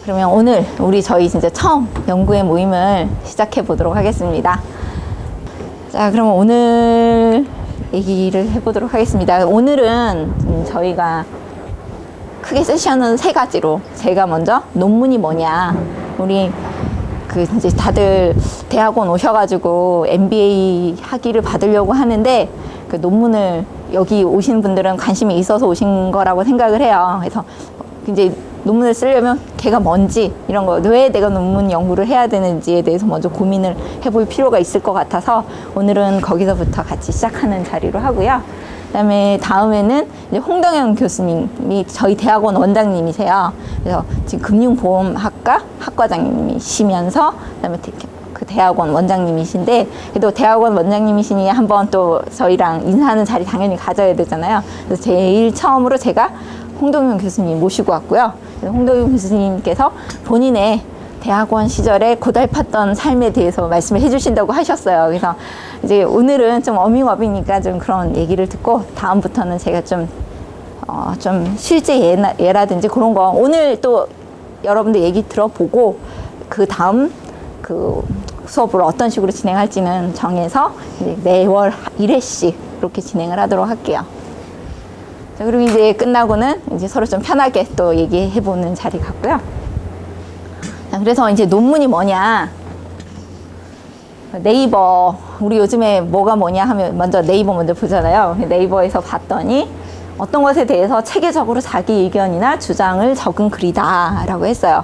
그러면 오늘 저희 진짜 처음 연구회 모임을 시작해 보도록 하겠습니다. 자, 그럼 오늘 얘기를 해보도록 하겠습니다. 오늘은 저희가 크게 세션은 3가지로, 제가 먼저 논문이 뭐냐, 우리 이제 다들 대학원 오셔가지고 MBA 학위를 받으려고 하는데 그 논문을 여기 오신 분들은 관심이 있어서 오신 거라고 생각을 해요. 그래서 이제 논문을 쓰려면 걔가 뭔지, 이런 거, 왜 내가 논문 연구를 해야 되는지에 대해서 먼저 고민을 해볼 필요가 있을 것 같아서 오늘은 거기서부터 같이 시작하는 자리로 하고요. 다음에는 이제 홍동현 교수님이 저희 대학원 원장님이세요. 그래서 지금 금융보험학과 학과장님이시면서 그다음에 그 대학원 원장님이신데, 그래도 대학원 원장님이시니 한번 또 저희랑 인사하는 자리 당연히 가져야 되잖아요. 그래서 제일 처음으로 제가 홍동현 교수님 모시고 왔고요. 홍동현 교수님께서 본인의 대학원 시절에 고달팠던 삶에 대해서 말씀을 해주신다고 하셨어요. 그래서 이제 오늘은 좀 어밍업이니까 좀 그런 얘기를 듣고, 다음부터는 제가 좀 실제 예라든지 그런 거 오늘 또 여러분들 얘기 들어보고, 그 다음 그 수업을 어떤 식으로 진행할지는 정해서 이제 매월 1회씩 이렇게 진행을 하도록 할게요. 자, 그리고 이제 끝나고는 이제 서로 좀 편하게 또 얘기해보는 자리 같고요. 자, 그래서 이제 논문이 뭐냐. 네이버, 우리 요즘에 뭐가 뭐냐 하면 먼저 네이버 먼저 보잖아요. 네이버에서 봤더니 어떤 것에 대해서 체계적으로 자기 의견이나 주장을 적은 글이다 라고 했어요.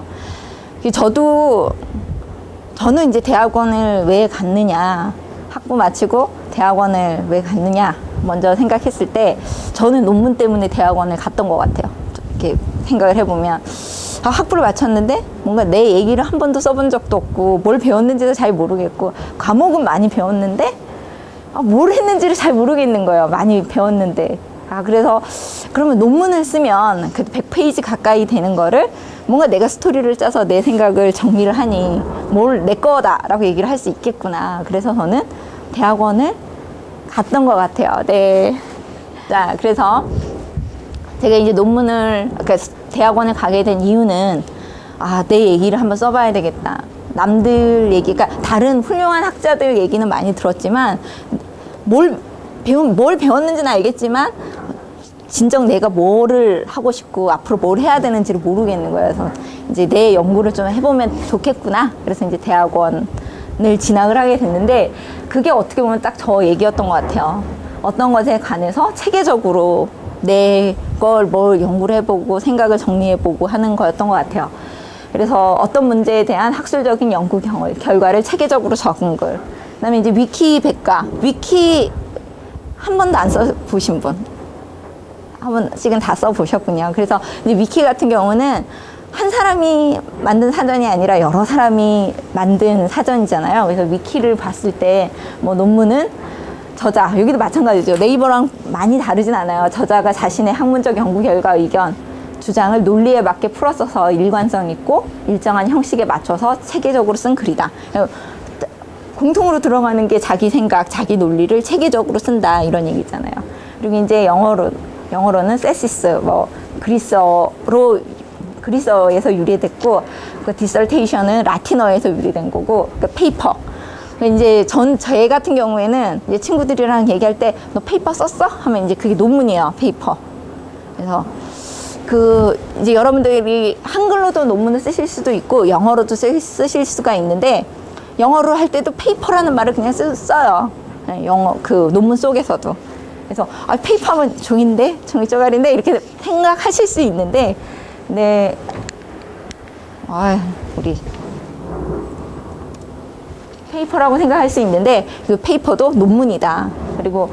저는 이제 대학원을 왜 갔느냐, 학부 마치고 대학원을 왜 갔느냐 먼저 생각했을 때, 저는 논문 때문에 대학원을 갔던 것 같아요. 이렇게 생각을 해보면, 학부를 마쳤는데 뭔가 내 얘기를 한 번도 써본 적도 없고, 뭘 배웠는지도 잘 모르겠고, 과목은 많이 배웠는데 뭘 했는지를 잘 모르겠는 거예요. 많이 배웠는데. 그래서 그러면 논문을 쓰면 그 100페이지 가까이 되는 거를 뭔가 내가 스토리를 짜서 내 생각을 정리를 하니 뭘 내 거다라고 얘기를 할 수 있겠구나. 그래서 저는 대학원을 갔던 것 같아요. 네. 자, 그래서 제가 이제 그러니까 대학원을 가게 된 이유는, 내 얘기를 한번 써봐야 되겠다. 남들 얘기, 그러니까 다른 훌륭한 학자들 얘기는 많이 들었지만, 뭘 배웠는지는 알겠지만, 진정 내가 뭐를 하고 싶고 앞으로 뭘 해야 되는지를 모르겠는 거예요. 그래서 이제 내 연구를 좀 해보면 좋겠구나. 그래서 이제 대학원을 진학을 하게 됐는데, 그게 어떻게 보면 딱 저 얘기였던 것 같아요. 어떤 것에 관해서 체계적으로 내 걸 뭘 연구를 해보고 생각을 정리해보고 하는 거였던 것 같아요. 그래서 어떤 문제에 대한 학술적인 연구 결과를 체계적으로 적은 글. 그다음에 이제 위키 백과, 위키 한 번도 안 써보신 분, 한 번씩은 다 써보셨군요. 그래서 이제 위키 같은 경우는 한 사람이 만든 사전이 아니라 여러 사람이 만든 사전이잖아요. 그래서 위키를 봤을 때 뭐 논문은 저자, 여기도 마찬가지죠. 네이버랑 많이 다르진 않아요. 저자가 자신의 학문적 연구 결과, 의견, 주장을 논리에 맞게 풀어써서 일관성 있고 일정한 형식에 맞춰서 체계적으로 쓴 글이다. 공통으로 들어가는 게 자기 생각, 자기 논리를 체계적으로 쓴다, 이런 얘기잖아요. 그리고 이제 영어로는 세시스, 그리스어에서 유래됐고, 그 디설테이션은 라틴어에서 유래된 거고, 그 페이퍼. 이제 제 같은 경우에는 이제 친구들이랑 얘기할 때, 너 페이퍼 썼어? 하면 이제 그게 논문이에요, 페이퍼. 그래서 이제 여러분들이 한글로도 논문을 쓰실 수도 있고 영어로도 쓰실 수가 있는데, 영어로 할 때도 페이퍼라는 말을 그냥 써요. 그 논문 속에서도. 그래서 페이퍼하면 종인데, 종이 쪼가리인데, 이렇게 생각하실 수 있는데, 네, 우리 페이퍼라고 생각할 수 있는데, 그 페이퍼도 논문이다. 그리고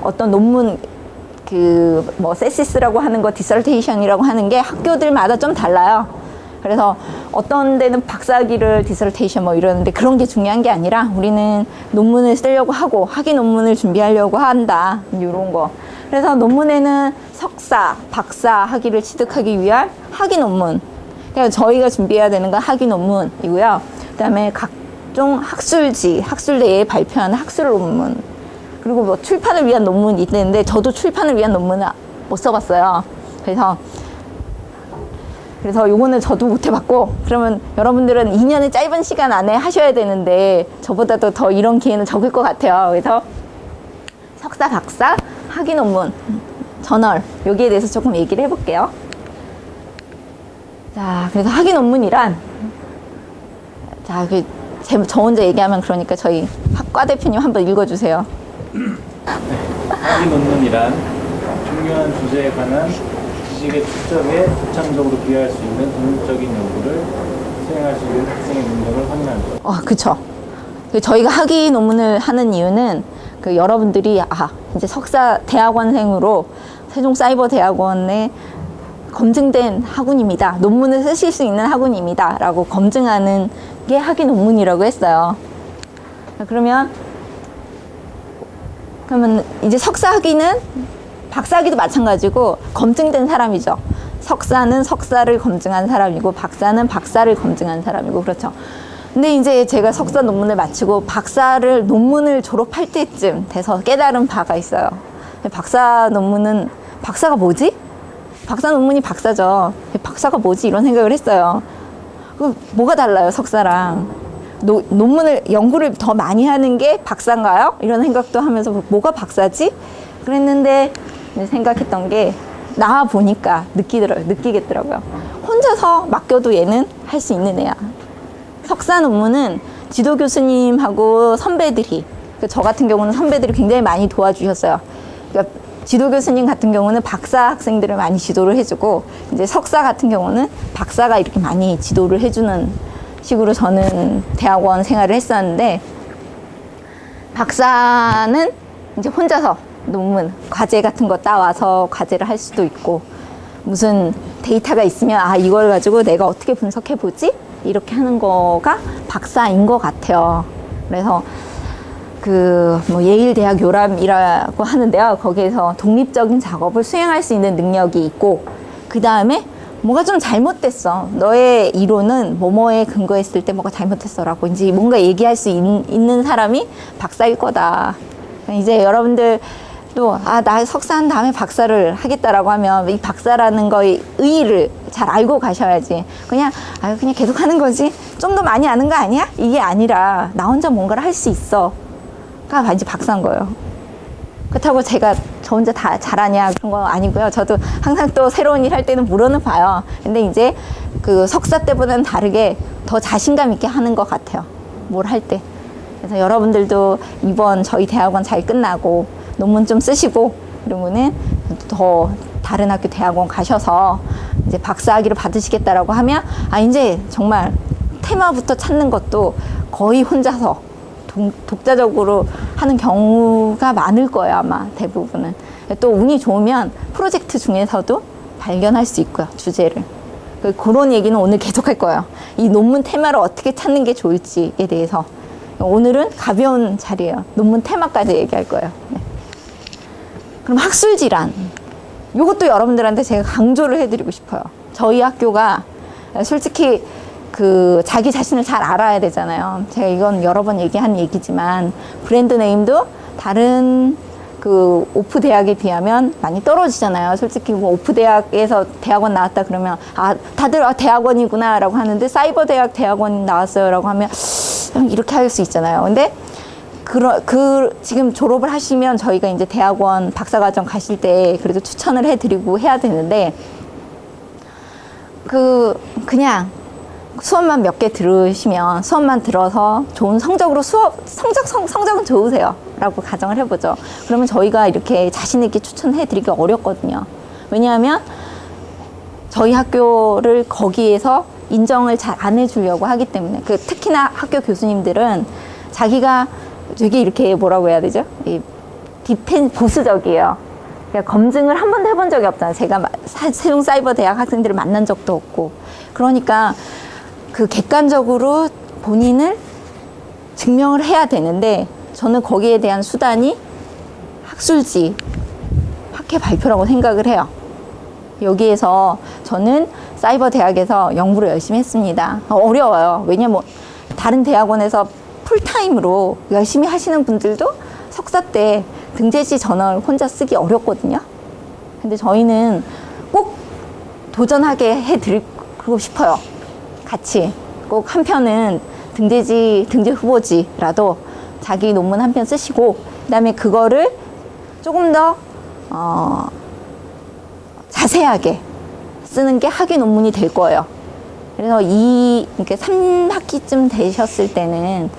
어떤 논문, 세시스라고 하는 거, 디설테이션이라고 하는 게 학교들마다 좀 달라요. 그래서 어떤 데는 박사학위를 디설테이션 이러는데, 그런 게 중요한 게 아니라 우리는 논문을 쓰려고 하고 학위 논문을 준비하려고 한다, 이런 거. 그래서 논문에는 석사, 박사 학위를 취득하기 위한 학위 논문, 그러니까 저희가 준비해야 되는 건 학위 논문이고요. 그다음에 각종 학술대에 발표하는 학술 논문, 그리고 출판을 위한 논문이 있는데, 저도 출판을 위한 논문은 못 써봤어요. 그래서 그래서 요거는 저도 못 해봤고, 그러면 여러분들은 2년의 짧은 시간 안에 하셔야 되는데 저보다도 더 이런 기회는 적을 것 같아요. 그래서 석사, 박사, 학위 논문, 저널, 여기에 대해서 조금 얘기를 해볼게요. 자, 그래서 학위 논문이란, 자, 저 혼자 얘기하면 그러니까 저희 학과 대표님 한번 읽어주세요. 학위 논문이란 중요한 주제에 관한 지식의 축적에 독창적으로 기여할 수 있는 독립적인 연구를 수행할 수 있는 학생의 능력을 확인하는 것. 그쵸. 저희가 학위 논문을 하는 이유는 여러분들이 이제 석사 대학원생으로 세종사이버대학원에 검증된 학운입니다. 논문을 쓰실 수 있는 학운입니다. 라고 검증하는 게 학위 논문이라고 했어요. 그러면 이제 석사 학위는 박사 학위도 마찬가지고 검증된 사람이죠. 석사는 석사를 검증한 사람이고 박사는 박사를 검증한 사람이고 그렇죠. 근데 이제 제가 석사 논문을 마치고 박사를 논문을 졸업할 때쯤 돼서 깨달은 바가 있어요. 박사 논문은 박사가 뭐지? 박사 논문이 박사죠. 박사가 뭐지? 이런 생각을 했어요. 뭐가 달라요, 석사랑? 논문을 연구를 더 많이 하는 게 박사인가요? 이런 생각도 하면서 뭐가 박사지? 그랬는데 생각했던 게 나와 보니까 느끼겠더라고요. 혼자서 맡겨도 얘는 할 수 있는 애야. 석사 논문은 지도 교수님하고 선배들이, 저 같은 경우는 선배들이 굉장히 많이 도와주셨어요. 그러니까 지도 교수님 같은 경우는 박사 학생들을 많이 지도를 해주고, 이제 석사 같은 경우는 박사가 이렇게 많이 지도를 해주는 식으로 저는 대학원 생활을 했었는데, 박사는 이제 혼자서 논문, 과제 같은 거 따와서 과제를 할 수도 있고, 무슨 데이터가 있으면 이걸 가지고 내가 어떻게 분석해 보지? 이렇게 하는 거가 박사인 것 같아요. 그래서 예일 대학 요람이라고 하는데요. 거기에서 독립적인 작업을 수행할 수 있는 능력이 있고, 그 다음에 뭐가 좀 잘못됐어. 너의 이론은 뭐뭐에 근거했을 때 뭐가 잘못했어라고 이제 뭔가 얘기할 수 있는 사람이 박사일 거다. 이제 여러분들 또 나 석사한 다음에 박사를 하겠다라고 하면 이 박사라는 거의 의의를 잘 알고 가셔야지. 그냥 계속 하는 거지. 좀 더 많이 아는 거 아니야? 이게 아니라 나 혼자 뭔가를 할 수 있어. 가 이제 박사인 거예요. 그렇다고 저 혼자 다 잘하냐 그런 거 아니고요. 저도 항상 또 새로운 일 할 때는 물어는 봐요. 근데 이제 석사 때보다는 다르게 더 자신감 있게 하는 것 같아요. 뭘 할 때. 그래서 여러분들도 이번 저희 대학원 잘 끝나고 논문 좀 쓰시고 그러면은 더 다른 학교 대학원 가셔서 이제 박사 학위를 받으시겠다라고 하면 이제 정말 테마부터 찾는 것도 거의 혼자서 독자적으로 하는 경우가 많을 거예요. 아마 대부분은. 또 운이 좋으면 프로젝트 중에서도 발견할 수 있고요. 주제를. 그런 얘기는 오늘 계속 할 거예요. 이 논문 테마를 어떻게 찾는 게 좋을지에 대해서. 오늘은 가벼운 자리예요. 논문 테마까지 얘기할 거예요. 네. 그럼 학술 질환. 이것도 여러분들한테 제가 강조를 해드리고 싶어요. 저희 학교가 솔직히 자기 자신을 잘 알아야 되잖아요. 제가 이건 여러 번 얘기한 얘기지만 브랜드 네임도 다른 오프 대학에 비하면 많이 떨어지잖아요. 솔직히 오프 대학에서 대학원 나왔다 그러면 다들 대학원이구나 라고 하는데 사이버 대학 대학원 나왔어요 라고 하면 이렇게 할 수 있잖아요. 근데 지금 졸업을 하시면 저희가 이제 대학원 박사과정 가실 때 그래도 추천을 해드리고 해야 되는데 그냥 수업만 몇 개 들으시면 수업만 들어서 좋은 성적으로 성적은 좋으세요 라고 가정을 해보죠. 그러면 저희가 이렇게 자신 있게 추천해드리기 어렵거든요. 왜냐하면 저희 학교를 거기에서 인정을 잘 안 해주려고 하기 때문에 특히나 학교 교수님들은 자기가 되게 이렇게 뭐라고 해야 되죠? 보수적이에요. 그러니까 검증을 한 번도 해본 적이 없잖아요. 제가 세종사이버대학 학생들을 만난 적도 없고. 그러니까 객관적으로 본인을 증명을 해야 되는데 저는 거기에 대한 수단이 학술지, 학회 발표라고 생각을 해요. 여기에서 저는 사이버대학에서 연구를 열심히 했습니다. 어려워요. 왜냐면 다른 대학원에서 풀타임으로 열심히 하시는 분들도 석사 때 등재시 저널 혼자 쓰기 어렵거든요. 근데 저희는 꼭 도전하게 해드릴 그러고 싶어요. 같이 꼭 한 편은 등재 후보지라도 자기 논문 한 편 쓰시고 그다음에 그거를 조금 더 자세하게 쓰는 게 학위 논문이 될 거예요. 그래서 이렇게 3학기쯤 되셨을 때는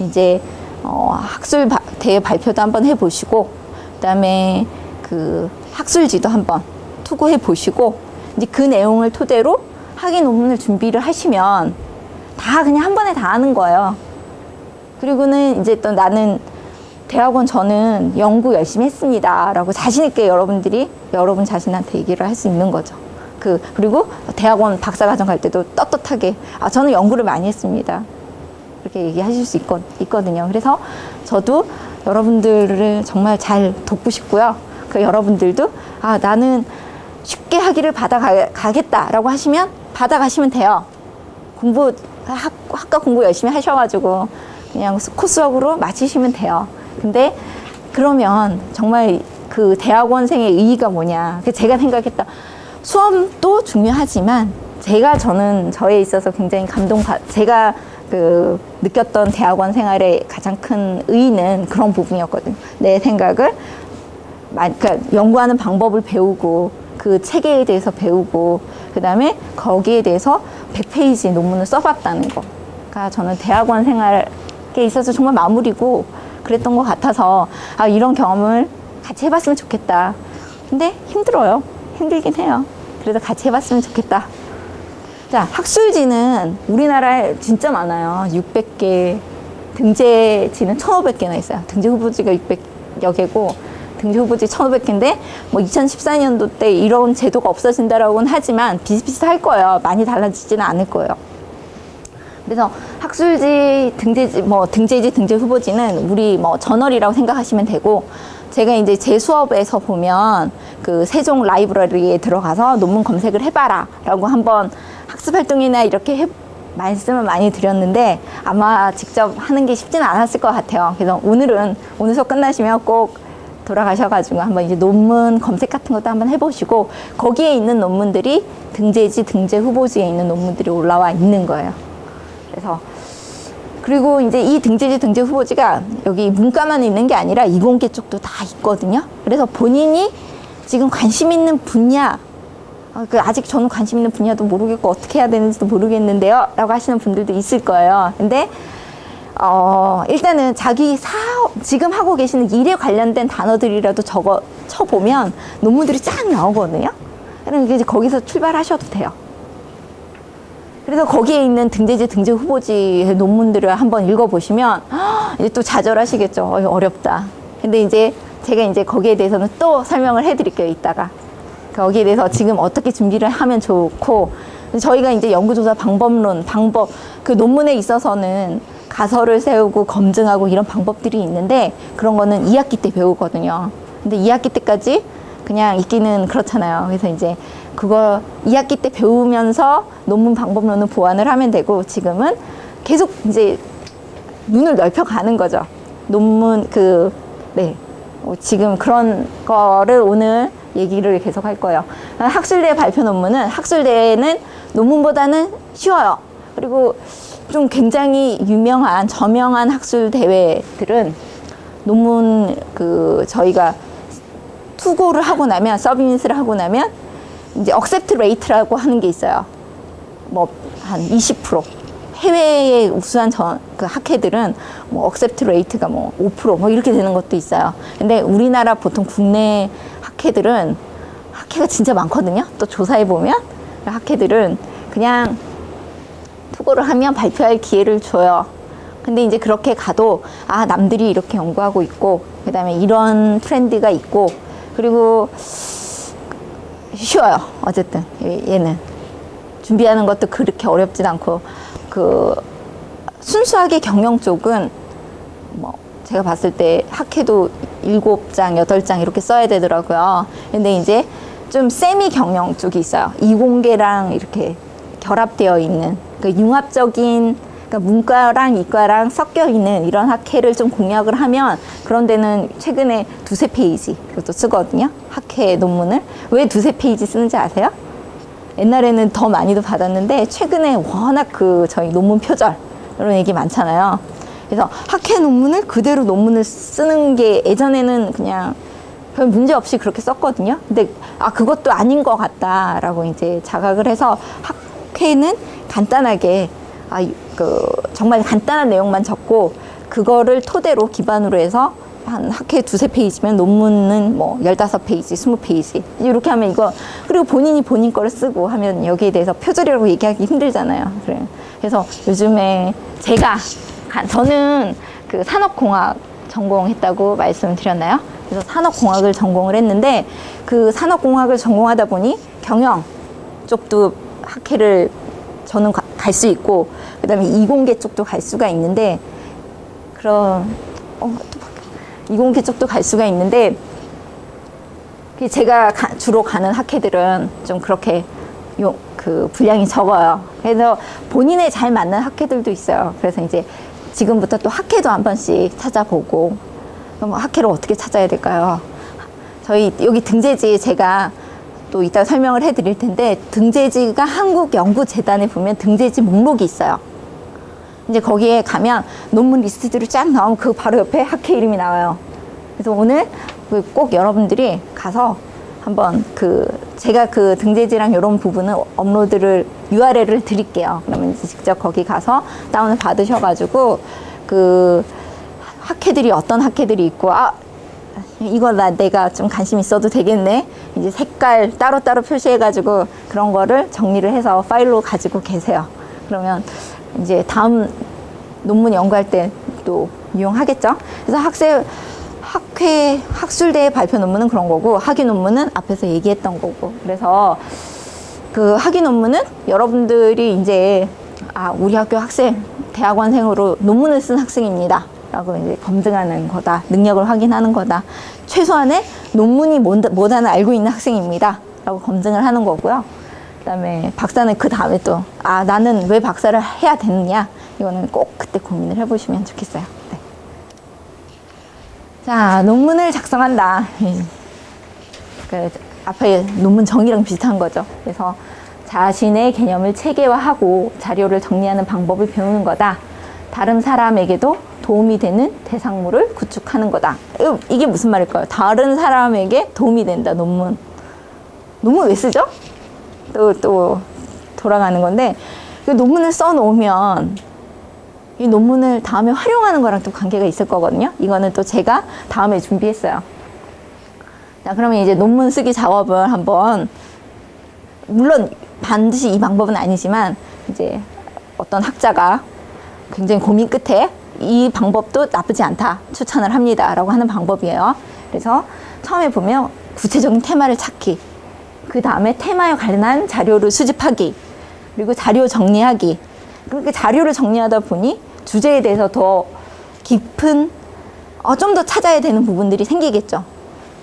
이제 학술 대회 발표도 한번 해보시고 그다음에 그 학술지도 한번 투고해 보시고 이제 그 내용을 토대로 학위 논문을 준비를 하시면 다 그냥 한 번에 다 하는 거예요. 그리고는 이제 또 나는 대학원 저는 연구 열심히 했습니다 라고 자신 있게 여러분 자신한테 얘기를 할 수 있는 거죠. 그리고 대학원 박사과정 갈 때도 떳떳하게 저는 연구를 많이 했습니다 이렇게 얘기하실 수 있거든요. 그래서 저도 여러분들을 정말 잘 돕고 싶고요. 그 여러분들도 나는 쉽게 학위를 받아가겠다라고 하시면 받아가시면 돼요. 학과 공부 열심히 하셔가지고 그냥 코스웍으로 마치시면 돼요. 근데 그러면 정말 그 대학원생의 의의가 뭐냐. 제가 생각했다. 수업도 중요하지만 저는 저에 있어서 굉장히 제가 느꼈던 대학원 생활의 가장 큰 의의는 그런 부분이었거든요. 내 생각을 그러니까 연구하는 방법을 배우고 그 체계에 대해서 배우고 그다음에 거기에 대해서 100페이지 논문을 써봤다는 거. 그러니까 저는 대학원 생활에 있어서 정말 마무리고 그랬던 것 같아서 이런 경험을 같이 해봤으면 좋겠다. 근데 힘들어요. 힘들긴 해요. 그래도 같이 해봤으면 좋겠다. 자, 학술지는 우리나라에 진짜 많아요. 600개, 등재지는 1,500개나 있어요. 등재 후보지가 600여 개고 등재 후보지 1,500개인데 뭐 2014년도 때 이런 제도가 없어진다라고는 하지만 비슷비슷할 거예요. 많이 달라지지는 않을 거예요. 그래서 학술지, 등재지, 등재 후보지는 우리 저널이라고 생각하시면 되고 제가 이제 제 수업에서 보면 그 세종 라이브러리에 들어가서 논문 검색을 해봐라 라고 한번 학습활동이나 이렇게 말씀을 많이 드렸는데 아마 직접 하는 게 쉽지는 않았을 것 같아요. 그래서 오늘 수업 끝나시면 꼭 돌아가셔가지고 한번 이제 논문 검색 같은 것도 한번 해보시고 거기에 있는 논문들이 등재지, 등재 후보지에 있는 논문들이 올라와 있는 거예요. 그래서 그리고 이제 이 등재지, 등재 후보지가 여기 문과만 있는 게 아니라 이공계 쪽도 다 있거든요. 그래서 본인이 지금 관심 있는 분야, 아직 저는 관심 있는 분야도 모르겠고 어떻게 해야 되는지도 모르겠는데요 라고 하시는 분들도 있을 거예요. 근데 일단은 자기 지금 하고 계시는 일에 관련된 단어들이라도 쳐보면 논문들이 쫙 나오거든요. 그러니까 이제 거기서 출발하셔도 돼요. 그래서 거기에 있는 등재지, 등재 후보지의 논문들을 한번 읽어보시면 이제 또 좌절하시겠죠. 어렵다. 근데 이제 제가 이제 거기에 대해서는 또 설명을 해드릴게요. 이따가. 거기에 대해서 지금 어떻게 준비를 하면 좋고 저희가 이제 연구조사 방법, 그 논문에 있어서는 가설을 세우고 검증하고 이런 방법들이 있는데 그런 거는 2학기 때 배우거든요. 근데 2학기 때까지 그냥 있기는 그렇잖아요. 그래서 이제 그거 2학기 때 배우면서 논문 방법론을 보완을 하면 되고 지금은 계속 이제 눈을 넓혀가는 거죠. 논문 지금 그런 거를 오늘 얘기를 계속 할 거예요. 학술대 발표 논문은 학술대는 논문보다는 쉬워요. 그리고 좀 굉장히 저명한 학술 대회들은 논문 저희가 투고를 하고 나면 서브미트를 하고 나면 이제 억셉트 레이트라고 하는 게 있어요. 한 20%. 해외에 우수한 그 학회들은 억셉트 레이트가 5% 이렇게 되는 것도 있어요. 근데 우리나라 보통 국내 학회들은 학회가 진짜 많거든요. 또 조사해 보면 학회들은 그냥 투고를 하면 발표할 기회를 줘요. 근데 이제 그렇게 가도 남들이 이렇게 연구하고 있고 그다음에 이런 트렌드가 있고 그리고 쉬워요. 어쨌든 얘는 준비하는 것도 그렇게 어렵진 않고 순수하게 경영 쪽은 제가 봤을 때 학회도 7장, 8장 이렇게 써야 되더라고요. 근데 이제 좀 세미 경영 쪽이 있어요. 이공계랑 이렇게 결합되어 있는 융합적인 문과랑 이과랑 섞여 있는 이런 학회를 좀 공략을 하면 그런 데는 최근에 2-3페이지 그것도 쓰거든요. 학회 논문을. 왜 2-3페이지 쓰는지 아세요? 옛날에는 더 많이도 받았는데 최근에 워낙 그 저희 논문 표절 이런 얘기 많잖아요. 그래서 학회 논문을 그대로 논문을 쓰는 게 예전에는 그냥 별 문제 없이 그렇게 썼거든요. 근데 그것도 아닌 것 같다라고 이제 자각을 해서 학회는 간단하게 정말 간단한 내용만 적고 그거를 토대로 기반으로 해서 한 학회 2-3페이지면 논문은 뭐 15페이지, 20페이지 이렇게 하면 이거 그리고 본인이 본인 거를 쓰고 하면 여기에 대해서 표절이라고 얘기하기 힘들잖아요. 그래서 요즘에 저는 그 산업공학 전공했다고 말씀드렸나요? 그래서 산업공학을 전공을 했는데 그 산업공학을 전공하다 보니 경영 쪽도 학회를 저는 갈 수 있고 그다음에 이공계 쪽도 갈 수가 있는데 이공계 쪽도 갈 수가 있는데 제가 주로 가는 학회들은 좀 그렇게 그 분량이 적어요. 그래서 본인에 잘 맞는 학회들도 있어요. 그래서 이제 지금부터 또 학회도 한 번씩 찾아보고 그럼 학회를 어떻게 찾아야 될까요? 저희 여기 등재지 제가 또 이따 설명을 해드릴 텐데 등재지가 한국연구재단에 보면 등재지 목록이 있어요. 이제 거기에 가면 논문 리스트들이 쫙 나오면 그 바로 옆에 학회 이름이 나와요. 그래서 오늘 꼭 여러분들이 가서 한번 제가 그 등재지랑 이런 부분은 업로드를 URL을 드릴게요. 그러면 이제 직접 거기 가서 다운을 받으셔가지고 그 학회들이 어떤 학회들이 있고 이거 내가 좀 관심 있어도 되겠네. 이제 색깔 따로따로 표시해가지고 그런 거를 정리를 해서 파일로 가지고 계세요. 그러면 이제 다음 논문 연구할 때 또 이용하겠죠. 그래서 학술대회 발표 논문은 그런 거고 학위 논문은 앞에서 얘기했던 거고 그래서 그 학위 논문은 여러분들이 이제 우리 학교 학생 대학원생으로 논문을 쓴 학생입니다 라고 이제 검증하는 거다. 능력을 확인하는 거다. 최소한의 논문이 뭐다는 알고 있는 학생입니다 라고 검증을 하는 거고요. 그 다음에 박사는 그 다음에 또 나는 왜 박사를 해야 되느냐 이거는 꼭 그때 고민을 해보시면 좋겠어요. 네. 자, 논문을 작성한다. 앞에 논문 정의랑 비슷한 거죠. 그래서 자신의 개념을 체계화하고 자료를 정리하는 방법을 배우는 거다. 다른 사람에게도 도움이 되는 대상물을 구축하는 거다. 이게 무슨 말일까요? 다른 사람에게 도움이 된다, 논문. 논문 왜 쓰죠? 또 돌아가는 건데, 그 논문을 써놓으면 이 논문을 다음에 활용하는 거랑 또 관계가 있을 거거든요. 이거는 또 제가 다음에 준비했어요. 자, 그러면 이제 논문 쓰기 작업을 한번, 물론 반드시 이 방법은 아니지만, 이제 어떤 학자가 굉장히 고민 끝에 이 방법도 나쁘지 않다, 추천을 합니다 라고 하는 방법이에요. 그래서 처음에 보면 구체적인 테마를 찾기, 그 다음에 테마에 관련한 자료를 수집하기, 그리고 자료 정리하기. 그렇게 자료를 정리하다 보니 주제에 대해서 더 깊은, 좀 더 찾아야 되는 부분들이 생기겠죠.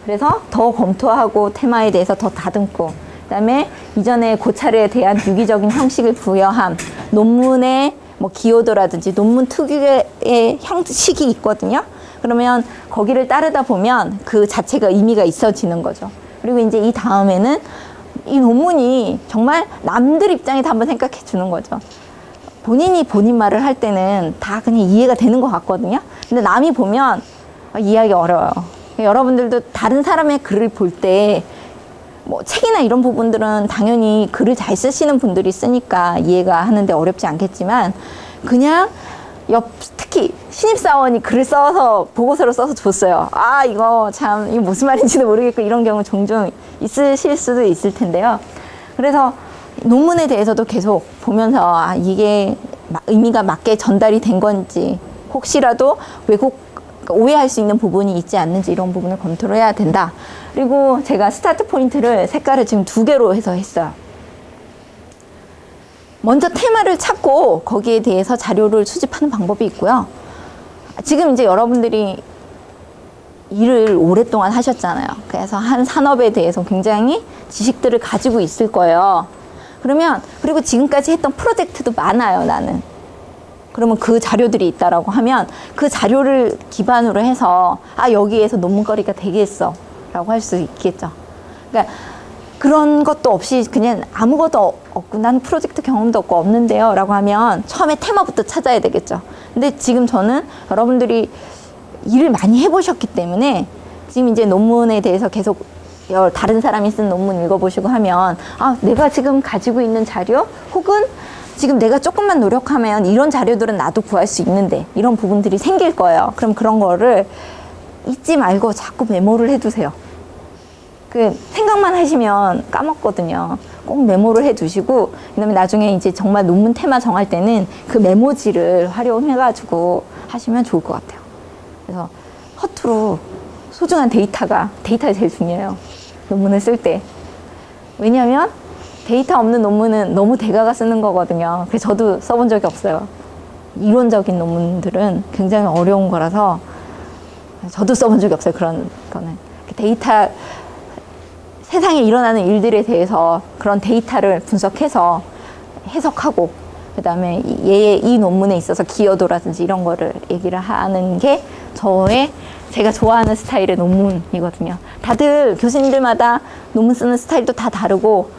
그래서 더 검토하고 테마에 대해서 더 다듬고, 그 다음에 이전에 고찰에 대한 유기적인 형식을 부여함, 논문의 뭐 기여도라든지 논문 특유의 형식이 있거든요. 그러면 거기를 따르다 보면 그 자체가 의미가 있어지는 거죠. 그리고 이제 이 다음에는 이 논문이 정말 남들 입장에서 한번 생각해 주는 거죠. 본인이 본인 말을 할 때는 다 그냥 이해가 되는 것 같거든요. 근데 남이 보면 이해하기 어려워요. 여러분들도 다른 사람의 글을 볼 때 뭐 책이나 이런 부분들은 당연히 글을 잘 쓰시는 분들이 쓰니까 이해가 하는데 어렵지 않겠지만 그냥 특히 신입사원이 글을 써서 보고서를 써서 줬어요. 이거 참 이거 무슨 말인지도 모르겠고 이런 경우 종종 있으실 수도 있을 텐데요. 그래서 논문에 대해서도 계속 보면서 이게 의미가 맞게 전달이 된 건지 혹시라도 오해할 수 있는 부분이 있지 않는지 이런 부분을 검토를 해야 된다. 그리고 제가 스타트 포인트를 색깔을 지금 2개로 해서 했어요. 먼저 테마를 찾고 거기에 대해서 자료를 수집하는 방법이 있고요. 지금 이제 여러분들이 일을 오랫동안 하셨잖아요. 그래서 한 산업에 대해서 굉장히 지식들을 가지고 있을 거예요. 그리고 지금까지 했던 프로젝트도 많아요, 나는. 그러면 그 자료들이 있다라고 하면 그 자료를 기반으로 해서 여기에서 논문거리가 되겠어 라고 할 수 있겠죠. 그러니까 그런 것도 없이 그냥 아무것도 없고 난 프로젝트 경험도 없고 없는데요 라고 하면 처음에 테마부터 찾아야 되겠죠. 근데 지금 저는 여러분들이 일을 많이 해보셨기 때문에 지금 이제 논문에 대해서 계속 다른 사람이 쓴 논문 읽어보시고 하면 아, 내가 지금 가지고 있는 자료 혹은 지금 내가 조금만 노력하면 이런 자료들은 나도 구할 수 있는데 이런 부분들이 생길 거예요. 그럼 그런 거를 잊지 말고 자꾸 메모를 해두세요. 그 생각만 하시면 까먹거든요. 꼭 메모를 해두시고 그다음에 나중에 이제 정말 논문 테마 정할 때는 그 메모지를 활용해가지고 하시면 좋을 것 같아요. 그래서 허투루 소중한 데이터가 제일 중요해요. 논문을 쓸 때. 왜냐하면 데이터 없는 논문은 너무 대가가 쓰는 거거든요. 그래서 저도 써본 적이 없어요. 이론적인 논문들은 굉장히 어려운 거라서 저도 써본 적이 없어요. 그런 거는. 데이터, 세상에 일어나는 일들에 대해서 그런 데이터를 분석해서 해석하고 그 다음에 이 논문에 있어서 기여도라든지 이런 거를 얘기를 하는 게 제가 좋아하는 스타일의 논문이거든요. 다들 교수님들마다 논문 쓰는 스타일도 다 다르고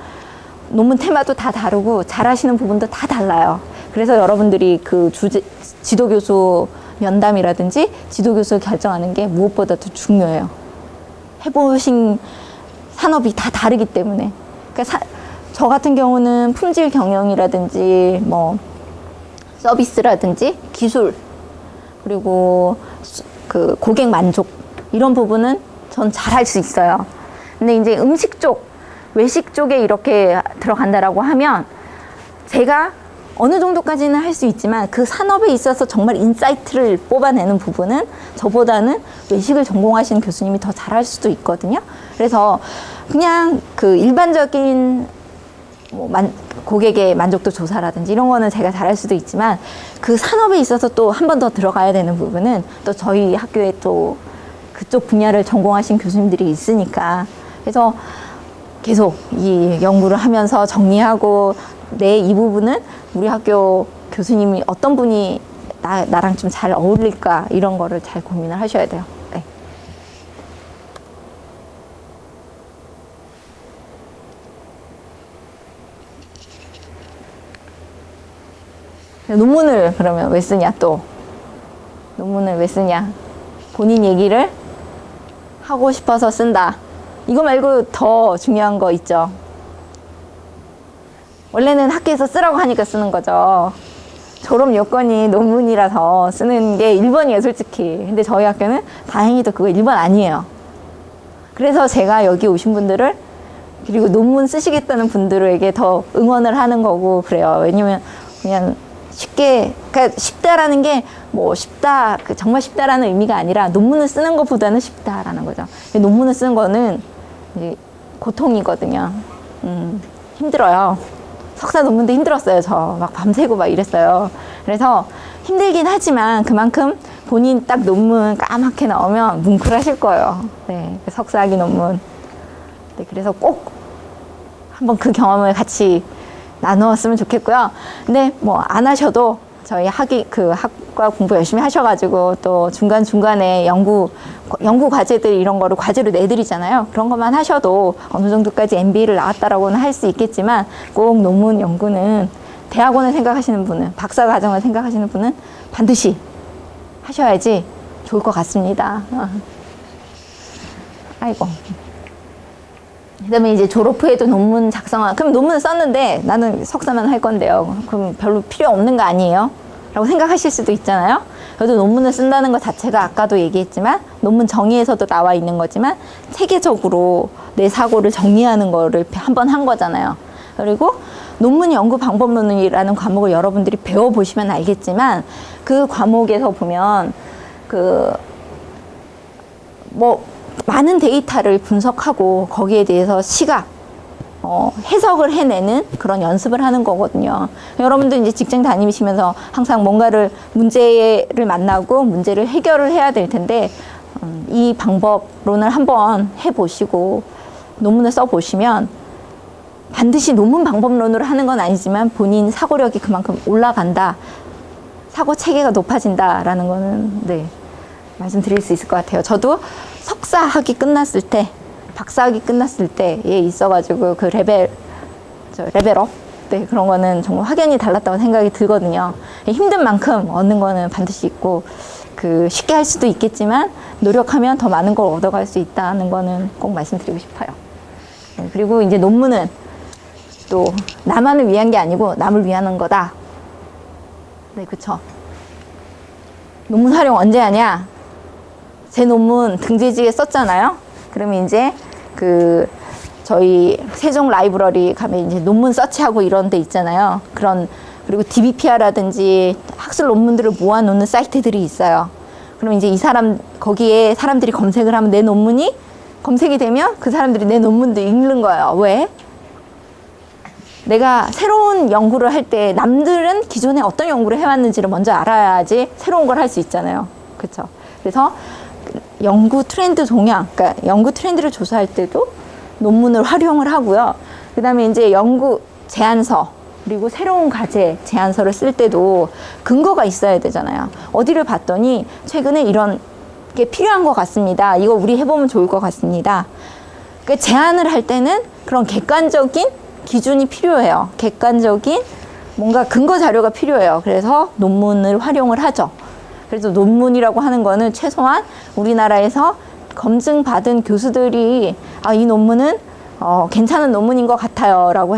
논문 테마도 다 다르고 잘하시는 부분도 다 달라요. 그래서 여러분들이 그 지도교수 면담이라든지 지도교수를 결정하는 게 무엇보다도 중요해요. 해보신 산업이 다 다르기 때문에. 그러니까 저 같은 경우는 품질 경영이라든지 뭐 서비스라든지 기술 그리고 그 고객 만족 이런 부분은 전 잘할 수 있어요. 근데 이제 음식 쪽, 외식 쪽에 이렇게 들어간다라고 하면 제가 어느 정도까지는 할 수 있지만 그 산업에 있어서 정말 인사이트를 뽑아내는 부분은 저보다는 외식을 전공하시는 교수님이 더 잘할 수도 있거든요. 그래서 그냥 그 일반적인 고객의 만족도 조사라든지 이런 거는 제가 잘할 수도 있지만 그 산업에 있어서 또 한 번 더 들어가야 되는 부분은 또 저희 학교에 또 그쪽 분야를 전공하신 교수님들이 있으니까 그래서 계속 이 연구를 하면서 정리하고 이 부분은 우리 학교 교수님이 어떤 분이 나랑 좀 잘 어울릴까 이런 거를 잘 고민을 하셔야 돼요. 네. 논문을 그러면 왜 쓰냐 또 논문을 왜 쓰냐 본인 얘기를 하고 싶어서 쓴다 이거 말고 더 중요한 거 있죠. 원래는 학교에서 쓰라고 하니까 쓰는 거죠. 졸업 요건이 논문이라서 쓰는 게 1번이에요 솔직히. 근데 저희 학교는 다행히도 그거 1번 아니에요. 그래서 제가 여기 오신 분들을 그리고 논문 쓰시겠다는 분들에게 더 응원을 하는 거고 그래요. 왜냐면 그냥 쉽게 그러니까 쉽다라는 게 뭐 쉽다 정말 쉽다라는 의미가 아니라 논문을 쓰는 것보다는 쉽다라는 거죠. 논문을 쓰는 거는 이제 고통이거든요. 힘들어요. 석사 논문도 힘들었어요. 저 막 밤새고 막 이랬어요. 그래서 힘들긴 하지만 그만큼 본인 딱 논문 까맣게 나오면 뭉클하실 거예요. 네, 석사학위 논문. 네, 그래서 꼭 한번 그 경험을 같이 나누었으면 좋겠고요. 근데 뭐 안 하셔도 저희 학과 공부 열심히 하셔가지고 또 중간중간에 연구 과제들 이런 거를 과제로 내드리잖아요. 그런 것만 하셔도 어느 정도까지 MBA를 나왔다라고는 할 수 있겠지만 꼭 논문 연구는 대학원을 생각하시는 분은 박사 과정을 생각하시는 분은 반드시 하셔야지 좋을 것 같습니다. 아이고. 그다음에 이제 졸업 후에도 논문 작성한 그럼 논문을 썼는데 나는 석사만 할 건데요. 그럼 별로 필요 없는 거 아니에요? 라고 생각하실 수도 있잖아요. 그래도 논문을 쓴다는 것 자체가 아까도 얘기했지만 논문 정의에서도 나와 있는 거지만 체계적으로 내 사고를 정리하는 거를 한번 한 거잖아요. 그리고 논문 연구 방법론이라는 과목을 여러분들이 배워보시면 알겠지만 그 과목에서 보면 많은 데이터를 분석하고 거기에 대해서 해석을 해내는 그런 연습을 하는 거거든요. 여러분들 이제 직장 다니시면서 항상 뭔가를 문제를 만나고 문제를 해결을 해야 될 텐데 이 방법론을 한번 해보시고 논문을 써보시면 반드시 논문 방법론으로 하는 건 아니지만 본인 사고력이 그만큼 올라간다. 사고 체계가 높아진다라는 거는 네, 말씀드릴 수 있을 것 같아요. 저도 석사 학위 끝났을 때 박사학위 끝났을 때에 있어가지고 그 레벨업? 네, 그런 거는 정말 확연히 달랐다고 생각이 들거든요. 힘든 만큼 얻는 거는 반드시 있고, 쉽게 할 수도 있겠지만, 노력하면 더 많은 걸 얻어갈 수 있다는 거는 꼭 말씀드리고 싶어요. 네, 그리고 이제 논문은 또 나만을 위한 게 아니고 남을 위한 거다. 네, 그쵸. 논문 활용 언제 하냐? 제 논문 등재지에 썼잖아요. 그러면 이제 저희 세종 라이브러리 가면 이제 논문 서치하고 이런 데 있잖아요. 그리고 DBPR라든지 학술 논문들을 모아놓는 사이트들이 있어요. 그럼 이제 거기에 사람들이 검색을 하면 내 논문이 검색이 되면 그 사람들이 내 논문도 읽는 거예요. 왜? 내가 새로운 연구를 할 때 남들은 기존에 어떤 연구를 해왔는지를 먼저 알아야지 새로운 걸 할 수 있잖아요. 그렇죠? 그래서 연구 트렌드 동향, 그러니까 연구 트렌드를 조사할 때도 논문을 활용을 하고요. 그 다음에 이제 연구 제안서, 그리고 새로운 과제 제안서를 쓸 때도 근거가 있어야 되잖아요. 어디를 봤더니 최근에 이런 게 필요한 것 같습니다. 이거 우리 해보면 좋을 것 같습니다. 그러니까 제안을 할 때는 그런 객관적인 기준이 필요해요. 객관적인 뭔가 근거 자료가 필요해요. 그래서 논문을 활용을 하죠. 그래서 논문이라고 하는 거는 최소한 우리나라에서 검증받은 교수들이 이 논문은 괜찮은 논문인 것 같아요 라고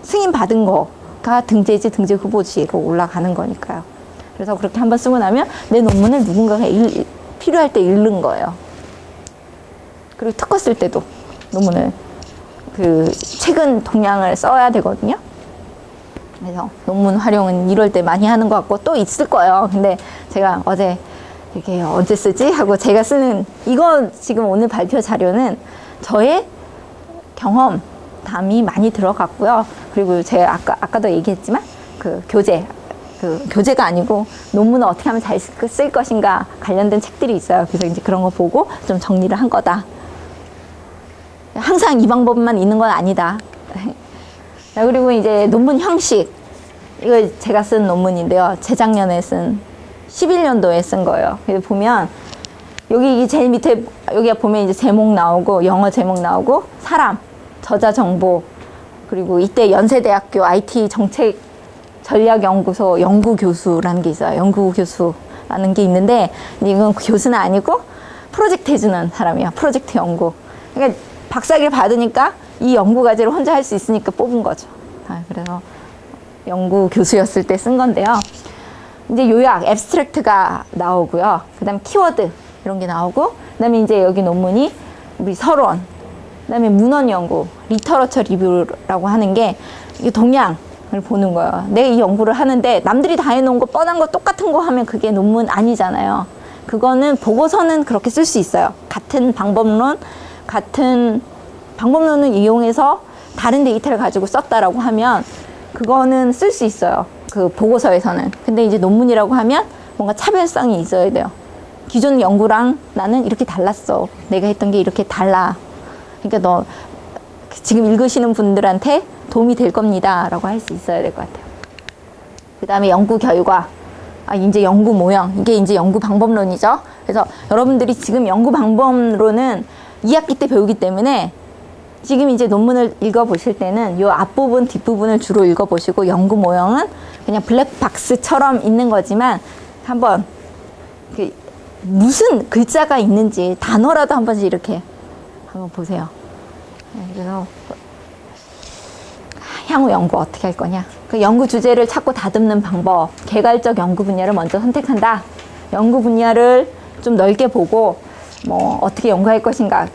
승인받은 거가 등재지, 등재 후보지로 올라가는 거니까요. 그래서 그렇게 한번 쓰고 나면 내 논문을 누군가가 필요할 때 읽는 거예요. 그리고 특허 쓸 때도 논문을 최근 동향을 써야 되거든요. 그래서 논문 활용은 이럴 때 많이 하는 것 같고 또 있을 거예요. 근데 제가 어제 이게 언제 쓰지? 하고 제가 쓰는 이거 지금 오늘 발표 자료는 저의 경험담이 많이 들어갔고요. 그리고 제가 아까도 얘기했지만 교재가 아니고 논문을 어떻게 하면 잘 쓸 것인가 관련된 책들이 있어요. 그래서 이제 그런 거 보고 좀 정리를 한 거다. 항상 이 방법만 있는 건 아니다. 그리고 이제 논문 형식. 이거 제가 쓴 논문인데요. 재작년에 11년도에 쓴 거예요. 그래서 보면, 여기 제일 밑에, 여기 보면 이제 제목 나오고, 영어 제목 나오고, 사람, 저자 정보, 그리고 이때 연세대학교 IT 정책 전략연구소 연구교수라는 게 있어요. 연구교수라는 게 있는데, 이건 교수는 아니고, 프로젝트 해주는 사람이에요. 프로젝트 연구. 그러니까 박사학위를 받으니까 이 연구과제를 혼자 할 수 있으니까 뽑은 거죠. 그래서 연구 교수였을 때 쓴 건데요. 이제 요약, 앱스트랙트가 나오고요. 그 다음에 키워드 이런 게 나오고, 그 다음에 이제 여기 논문이 우리 서론, 그 다음에 문헌 연구, 리터러처 리뷰라고 하는 게 이 동향을 보는 거예요. 내가 이 연구를 하는데 남들이 다 해놓은 거 뻔한 거 똑같은 거 하면 그게 논문 아니잖아요. 그거는 보고서는 그렇게 쓸 수 있어요. 같은 방법론을 이용해서 다른 데이터를 가지고 썼다라고 하면 그거는 쓸 수 있어요. 그 보고서에서는. 근데 이제 논문이라고 하면 뭔가 차별성이 있어야 돼요. 기존 연구랑 나는 이렇게 달랐어. 내가 했던 게 이렇게 달라. 그러니까 너 지금 읽으시는 분들한테 도움이 될 겁니다. 라고 할 수 있어야 될 것 같아요. 그 다음에 연구 결과. 이제 연구 모형. 이게 이제 연구 방법론이죠. 그래서 여러분들이 지금 연구 방법론은 2학기 때 배우기 때문에 지금 이제 논문을 읽어보실 때는 이 앞부분, 뒷부분을 주로 읽어보시고 연구 모형은 그냥 블랙박스처럼 있는 거지만 한번 무슨 글자가 있는지 단어라도 한 번씩 이렇게 한번 보세요. 그래서 향후 연구 어떻게 할 거냐. 그 연구 주제를 찾고 다듬는 방법, 개괄적 연구 분야를 먼저 선택한다. 연구 분야를 좀 넓게 보고 어떻게 연구할 것인가.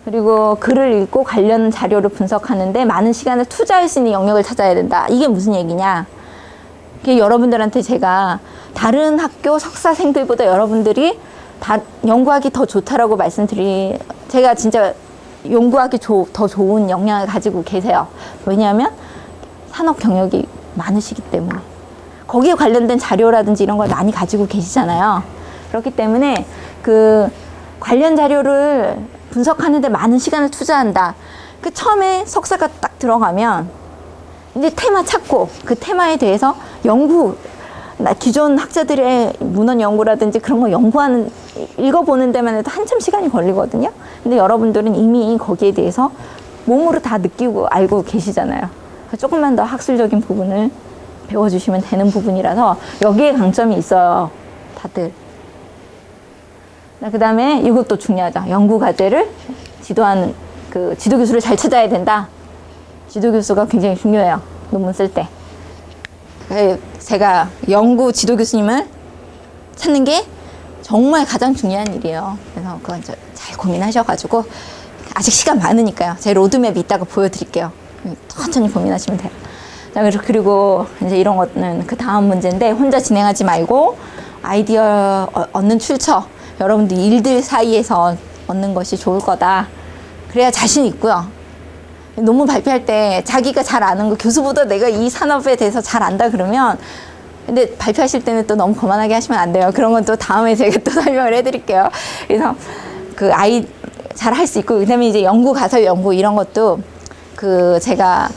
그리고 글을 읽고 관련 자료를 분석하는데 많은 시간을 투자할 수 있는 영역을 찾아야 된다. 이게 무슨 얘기냐? 이게 여러분들한테 제가 다른 학교 석사생들보다 여러분들이 연구하기 더 좋다라고 제가 진짜 연구하기 더 좋은 역량을 가지고 계세요. 왜냐하면 산업 경력이 많으시기 때문에. 거기에 관련된 자료라든지 이런 걸 많이 가지고 계시잖아요. 그렇기 때문에 그 관련 자료를 분석하는데 많은 시간을 투자한다. 처음에 석사가 딱 들어가면 이제 테마 찾고 그 테마에 대해서 기존 학자들의 문헌 연구라든지 그런 거 연구하는 읽어보는 데만 해도 한참 시간이 걸리거든요. 근데 여러분들은 이미 거기에 대해서 몸으로 다 느끼고 알고 계시잖아요. 조금만 더 학술적인 부분을 배워주시면 되는 부분이라서 여기에 강점이 있어요. 다들. 그 다음에 이것도 중요하죠. 연구 과제를 지도하는 그 지도 교수를 잘 찾아야 된다. 지도 교수가 굉장히 중요해요. 논문 쓸 때. 제가 연구 지도 교수님을 찾는 게 정말 가장 중요한 일이에요. 그래서 그건 잘 고민하셔가지고 아직 시간 많으니까요. 제 로드맵 이따가 보여드릴게요. 천천히 고민하시면 돼요. 그리고 이제 이런 거는 그 다음 문제인데 혼자 진행하지 말고 아이디어 얻는 출처 여러분들 일들 사이에서 얻는 것이 좋을 거다. 그래야 자신 있고요. 논문 발표할 때 자기가 잘 아는 거 교수보다 내가 이 산업에 대해서 잘 안다 그러면 근데 발표하실 때는 또 너무 거만하게 하시면 안 돼요. 그런 건 또 다음에 제가 또 설명을 해드릴게요. 그래서 그 잘 할 수 있고 그다음에 이제 연구 가설 연구 이런 것도 그 제가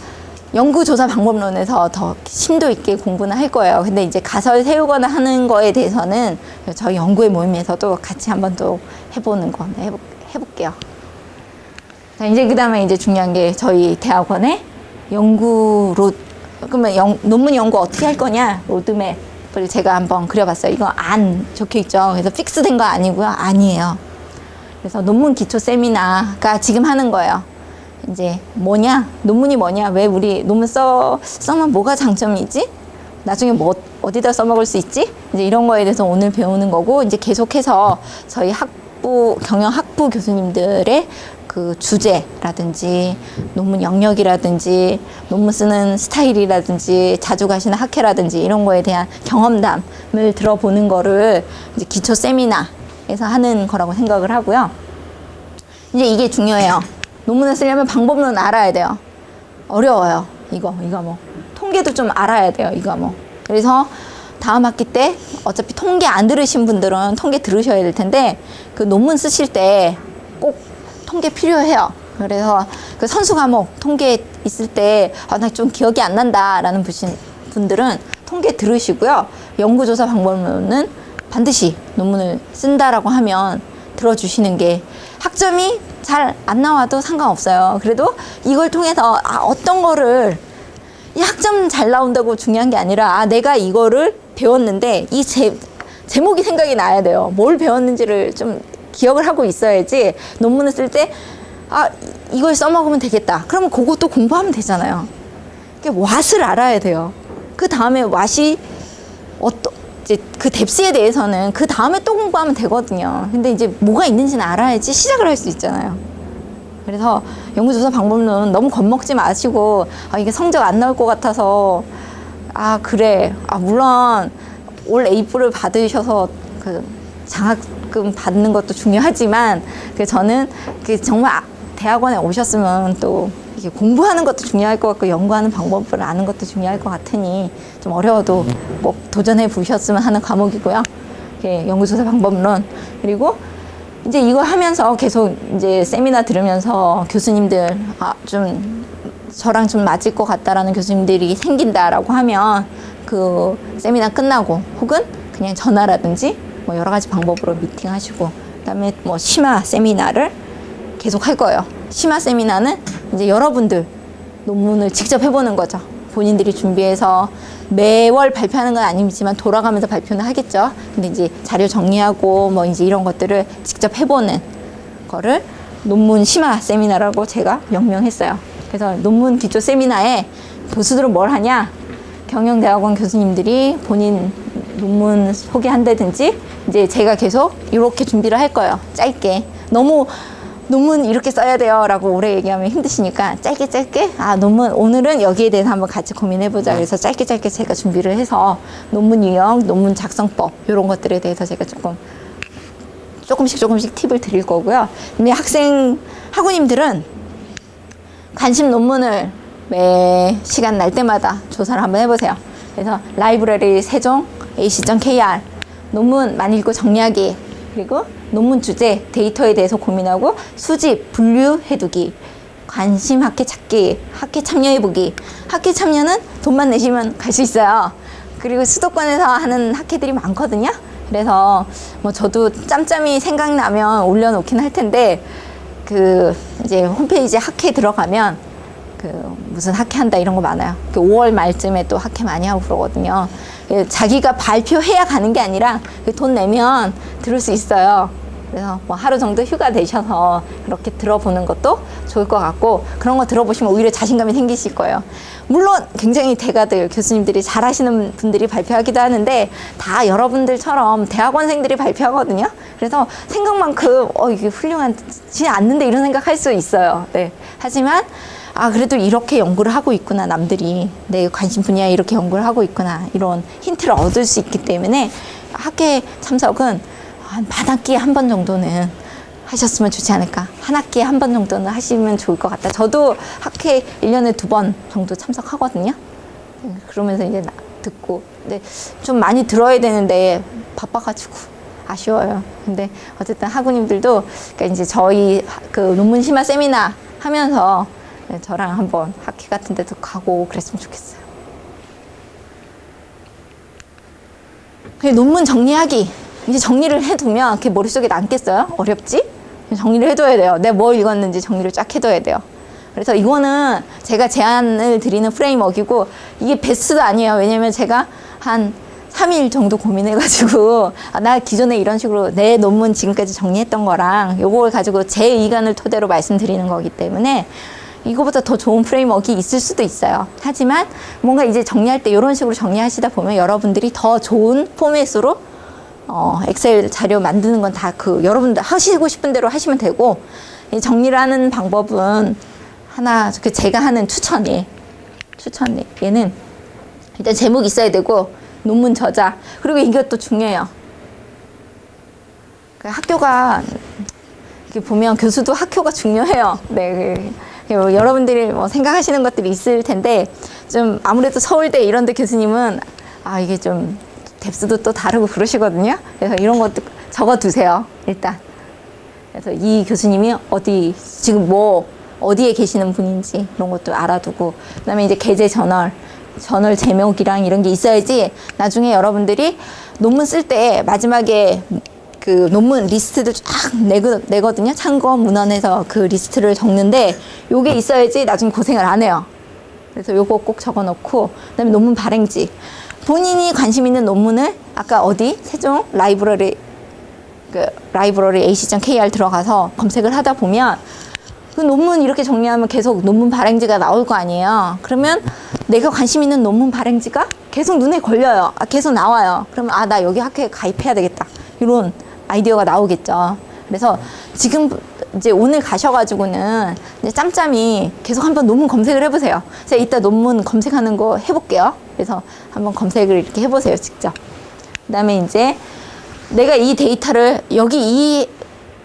연구조사 방법론에서 더 심도 있게 공부는 할 거예요. 근데 이제 가설 세우거나 하는 거에 대해서는 저희 연구의 모임에서도 같이 한번 또 해보는 거 해볼게요. 자, 이제 그 다음에 이제 중요한 게 저희 대학원의 그러면 논문 연구 어떻게 할 거냐 로드맵을 제가 한번 그려봤어요. 이거 안 적혀 있죠. 그래서 픽스된 거 아니고요. 아니에요. 그래서 논문 기초 세미나가 지금 하는 거예요. 이제 뭐냐? 논문이 뭐냐? 왜 우리 논문 써면 뭐가 장점이지? 나중에 뭐 어디다 써먹을 수 있지? 이제 이런 거에 대해서 오늘 배우는 거고 이제 계속해서 저희 경영학부 교수님들의 그 주제라든지 논문 영역이라든지 논문 쓰는 스타일이라든지 자주 가시는 학회라든지 이런 거에 대한 경험담을 들어보는 거를 이제 기초 세미나에서 하는 거라고 생각을 하고요. 이제 이게 중요해요. 논문을 쓰려면 방법론은 알아야 돼요. 어려워요. 이거 뭐 통계도 좀 알아야 돼요. 이거 뭐 그래서 다음 학기 때 어차피 통계 안 들으신 분들은 통계 들으셔야 될 텐데 그 논문 쓰실 때 꼭 통계 필요해요. 그래서 그 선수 과목 통계 있을 때 나 좀 기억이 안 난다라는 분들은 통계 들으시고요. 연구조사 방법론은 반드시 논문을 쓴다라고 하면 들어주시는 게 학점이 잘 안 나와도 상관없어요. 그래도 이걸 통해서 어떤 거를 이 학점 잘 나온다고 중요한 게 아니라 내가 이거를 배웠는데 이 제목이 생각이 나야 돼요. 뭘 배웠는지를 좀 기억을 하고 있어야지 논문을 쓸 때 이걸 써먹으면 되겠다. 그러면 그것도 공부하면 되잖아요. 왓을 알아야 돼요. 그 다음에 왓이 이제 그 뎁스에 대해서는 그 다음에 또 공부하면 되거든요. 근데 이제 뭐가 있는지는 알아야지 시작을 할 수 있잖아요. 그래서 연구조사 방법론은 너무 겁먹지 마시고 이게 성적 안 나올 것 같아서 그래 물론 올 A뿔을 받으셔서 그 장학금 받는 것도 중요하지만 저는 정말 대학원에 오셨으면 또 이게 공부하는 것도 중요할 것 같고 연구하는 방법을 아는 것도 중요할 것 같으니 좀 어려워도 꼭 도전해 보셨으면 하는 과목이고요. 연구조사 방법론 그리고 이제 이거 하면서 계속 이제 세미나 들으면서 교수님들 좀 저랑 좀 맞을 것 같다라는 교수님들이 생긴다라고 하면 그 세미나 끝나고 혹은 그냥 전화라든지 뭐 여러 가지 방법으로 미팅하시고 그다음에 뭐 심화 세미나를 계속 할 거예요. 심화 세미나는 이제 여러분들 논문을 직접 해보는 거죠. 본인들이 준비해서 매월 발표하는 건 아니지만 돌아가면서 발표는 하겠죠. 근데 이제 자료 정리하고 뭐 이제 이런 것들을 직접 해보는 거를 논문 심화 세미나라고 제가 명명했어요. 그래서 논문 기초 세미나에 교수들은 뭘 하냐? 경영대학원 교수님들이 본인 논문 소개한다든지 이제 제가 계속 이렇게 준비를 할 거예요. 짧게. 너무 논문 이렇게 써야 돼요 라고 오래 얘기하면 힘드시니까 짧게 논문 오늘은 여기에 대해서 한번 같이 고민해보자. 그래서 짧게 제가 준비를 해서 논문 유형, 논문 작성법 이런 것들에 대해서 제가 조금씩 팁을 드릴 거고요. 근데 학우님들은 관심 논문을 매 시간 날 때마다 조사를 한번 해보세요. 그래서 라이브러리 세종 ac.kr 논문 많이 읽고 정리하기 그리고 논문 주제, 데이터에 대해서 고민하고 수집, 분류해두기, 관심 학회 찾기, 학회 참여해보기. 학회 참여는 돈만 내시면 갈 수 있어요. 그리고 수도권에서 하는 학회들이 많거든요. 그래서 뭐 저도 짬짬이 생각나면 올려놓긴 할 텐데 그 이제 홈페이지 학회 들어가면 그 무슨 학회 한다 이런 거 많아요. 그 5월 말쯤에 또 학회 많이 하고 그러거든요. 자기가 발표해야 가는 게 아니라 돈 내면 들을 수 있어요. 그래서 뭐 하루 정도 휴가 내셔서 그렇게 들어보는 것도 좋을 것 같고, 그런 거 들어보시면 오히려 자신감이 생기실 거예요. 물론 굉장히 대가들, 교수님들이 잘하시는 분들이 발표하기도 하는데 다 여러분들처럼 대학원생들이 발표하거든요. 그래서 생각만큼 이게 훌륭하지 않는데 이런 생각할 수 있어요. 네. 하지만 그래도 이렇게 연구를 하고 있구나, 남들이 내 관심 분야에 이렇게 연구를 하고 있구나, 이런 힌트를 얻을 수 있기 때문에 학회 참석은 한 반학기에 한 번 정도는 하셨으면 좋지 않을까. 한 학기에 한 번 정도는 하시면 좋을 것 같다. 저도 학회 1년에 2번 정도 참석하거든요. 그러면서 이제 듣고. 근데 좀 많이 들어야 되는데 바빠가지고 아쉬워요. 근데 어쨌든 학우님들도 그러니까 이제 저희 그 논문 심화 세미나 하면서 저랑 한번 학회 같은 데도 가고 그랬으면 좋겠어요. 논문 정리하기. 이제 정리를 해두면 그게 머릿속에 남겠어요? 어렵지? 정리를 해둬야 돼요. 내가 뭘 읽었는지 정리를 쫙 해둬야 돼요. 그래서 이거는 제가 제안을 드리는 프레임워크이고, 이게 베스트도 아니에요. 왜냐면 제가 한 3일 정도 고민해가지고 나 기존에 이런 식으로 내 논문 지금까지 정리했던 거랑 요걸 가지고 제 의견을 토대로 말씀드리는 거기 때문에 이거보다 더 좋은 프레임워크가 있을 수도 있어요. 하지만 뭔가 이제 정리할 때 이런 식으로 정리하시다 보면 여러분들이 더 좋은 포맷으로 엑셀 자료 만드는 건 다 여러분들 하시고 싶은 대로 하시면 되고, 이 정리를 하는 방법은 하나, 제가 하는 추천이 얘는 일단 제목이 있어야 되고, 논문 저자, 그리고 이것도 중요해요. 학교가 이렇게 보면 교수도 학교가 중요해요. 네, 여러분들이 뭐 생각하시는 것들이 있을 텐데, 좀 아무래도 서울대 이런데 교수님은 이게 좀 뎁스도 또 다르고 그러시거든요. 그래서 이런 것도 적어두세요, 일단. 그래서 이 교수님이 지금 어디에 계시는 분인지 이런 것도 알아두고, 그 다음에 이제 게재 저널 제목이랑 이런 게 있어야지 나중에 여러분들이 논문 쓸 때 마지막에 그 논문 리스트를 쫙 내거든요. 참고 문헌에서 그 리스트를 적는데 요게 있어야지 나중에 고생을 안 해요. 그래서 요거 꼭 적어놓고, 그 다음에 논문 발행지. 본인이 관심 있는 논문을 아까 세종 라이브러리 ac.kr 들어가서 검색을 하다 보면 그 논문 이렇게 정리하면 계속 논문 발행지가 나올 거 아니에요. 그러면 내가 관심 있는 논문 발행지가 계속 눈에 걸려요. 계속 나와요. 그러면 나 여기 학회에 가입해야 되겠다, 이런 아이디어가 나오겠죠. 그래서 지금 이제 오늘 가셔가지고는 이제 짬짬이 계속 한번 논문 검색을 해보세요. 제가 이따 논문 검색하는 거 해볼게요. 그래서 한번 검색을 이렇게 해보세요, 직접. 그 다음에 이제 내가 이 데이터를, 여기 이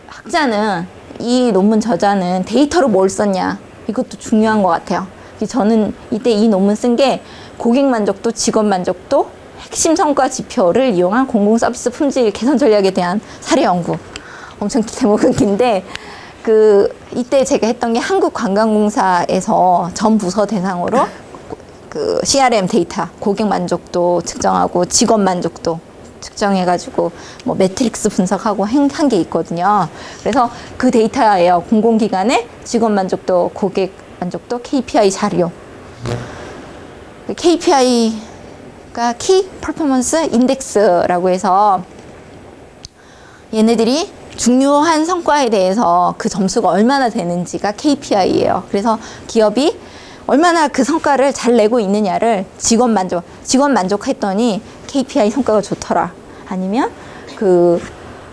학자는, 이 논문 저자는 데이터로 뭘 썼냐, 이것도 중요한 것 같아요. 저는 이때 이 논문 쓴 게 고객 만족도, 직원 만족도, 핵심 성과 지표를 이용한 공공 서비스 품질 개선 전략에 대한 사례 연구. 엄청 제목은 긴데, 이때 제가 했던 게 한국관광공사에서 전 부서 대상으로 그 CRM 데이터, 고객 만족도 측정하고 직원 만족도 측정해가지고 뭐 매트릭스 분석하고 한 게 있거든요. 그래서 그 데이터예요. 공공기관의 직원 만족도, 고객 만족도 KPI 자료. KPI가 키 퍼포먼스 인덱스라고 해서 얘네들이 중요한 성과에 대해서 그 점수가 얼마나 되는지가 KPI예요. 그래서 기업이 얼마나 그 성과를 잘 내고 있느냐를 직원 만족했더니 KPI 성과가 좋더라. 아니면 그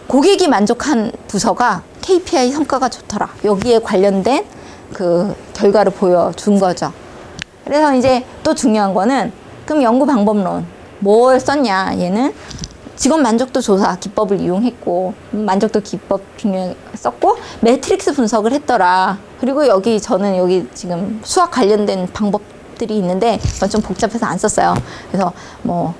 고객이 만족한 부서가 KPI 성과가 좋더라. 여기에 관련된 그 결과를 보여준 거죠. 그래서 이제 또 중요한 거는, 그럼 연구 방법론 뭘 썼냐? 얘는 직원 만족도 조사 기법을 이용했고, 만족도 기법 중에 썼고, 매트릭스 분석을 했더라. 그리고 저는 여기 지금 수학 관련된 방법들이 있는데 그건 좀 복잡해서 안 썼어요. 그래서 뭐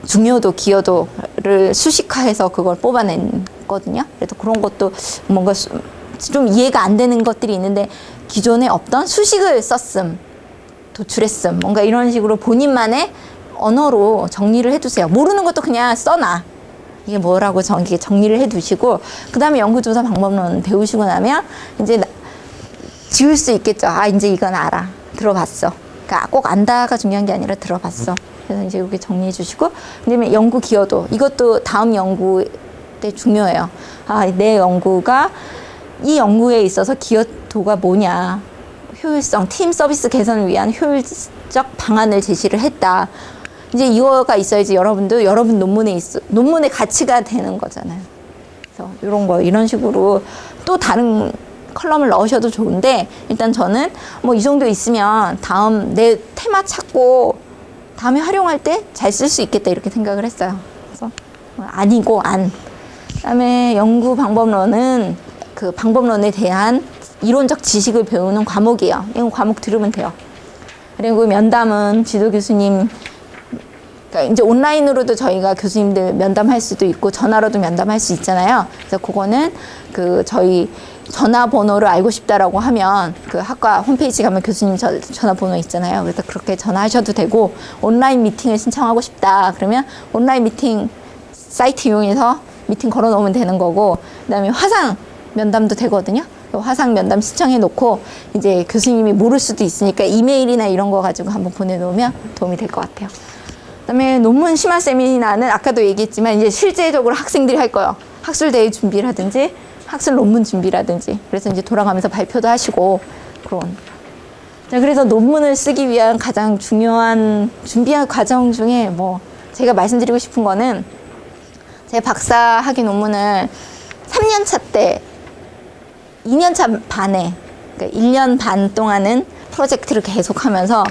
중요도, 기여도를 수식화해서 그걸 뽑아냈거든요. 그래서 그런 것도 뭔가 좀 이해가 안 되는 것들이 있는데, 기존에 없던 수식을 썼음, 도출했음, 뭔가 이런 식으로 본인만의 언어로 정리를 해두세요. 모르는 것도 그냥 써놔. 이게 뭐라고 정리를 해 두시고, 그 다음에 연구조사 방법론 배우시고 나면 이제 지울 수 있겠죠. 아, 이제 이건 알아. 들어봤어. 그러니까 꼭 안다가 중요한 게 아니라 들어봤어. 그래서 이제 이렇게 정리해 주시고, 그다음에 연구 기여도. 이것도 다음 연구 때 중요해요. 아, 내 연구가 이 연구에 있어서 기여도가 뭐냐. 효율성, 팀 서비스 개선을 위한 효율적 방안을 제시를 했다. 이제 이거가 있어야지 여러분도 여러분 논문의 가치가 되는 거잖아요. 그래서 이런 식으로 또 다른 컬럼을 넣으셔도 좋은데, 일단 저는 뭐 이 정도 있으면 다음 내 테마 찾고 다음에 활용할 때 잘 쓸 수 있겠다 이렇게 생각을 했어요. 그래서 아니고 안. 그다음에 연구 방법론은 그 방법론에 대한 이론적 지식을 배우는 과목이에요. 이건 과목 들으면 돼요. 그리고 면담은 지도 교수님, 그러니까 이제 온라인으로도 저희가 교수님들 면담할 수도 있고 전화로도 면담할 수 있잖아요. 그래서 그거는 그 저희 전화번호를 알고 싶다라고 하면 그 학과 홈페이지 가면 교수님 전화번호 있잖아요. 그래서 그렇게 전화하셔도 되고, 온라인 미팅을 신청하고 싶다 그러면 온라인 미팅 사이트 이용해서 미팅 걸어 놓으면 되는 거고, 그다음에 화상 면담도 되거든요. 화상 면담 신청해 놓고 이제 교수님이 모를 수도 있으니까 이메일이나 이런 거 가지고 한번 보내놓으면 도움이 될 것 같아요. 그다음에 논문 심화 세미나는 아까도 얘기했지만 이제 실제적으로 학생들이 할 거예요. 학술 대회 준비라든지 학술 논문 준비라든지. 그래서 이제 돌아가면서 발표도 하시고 그런. 자, 그래서 논문을 쓰기 위한 가장 중요한 준비한 과정 중에 뭐 제가 말씀드리고 싶은 거는, 제 박사 학위 논문을 3년차 때 2년차 반에, 그러니까 1년 반 동안은 프로젝트를 계속하면서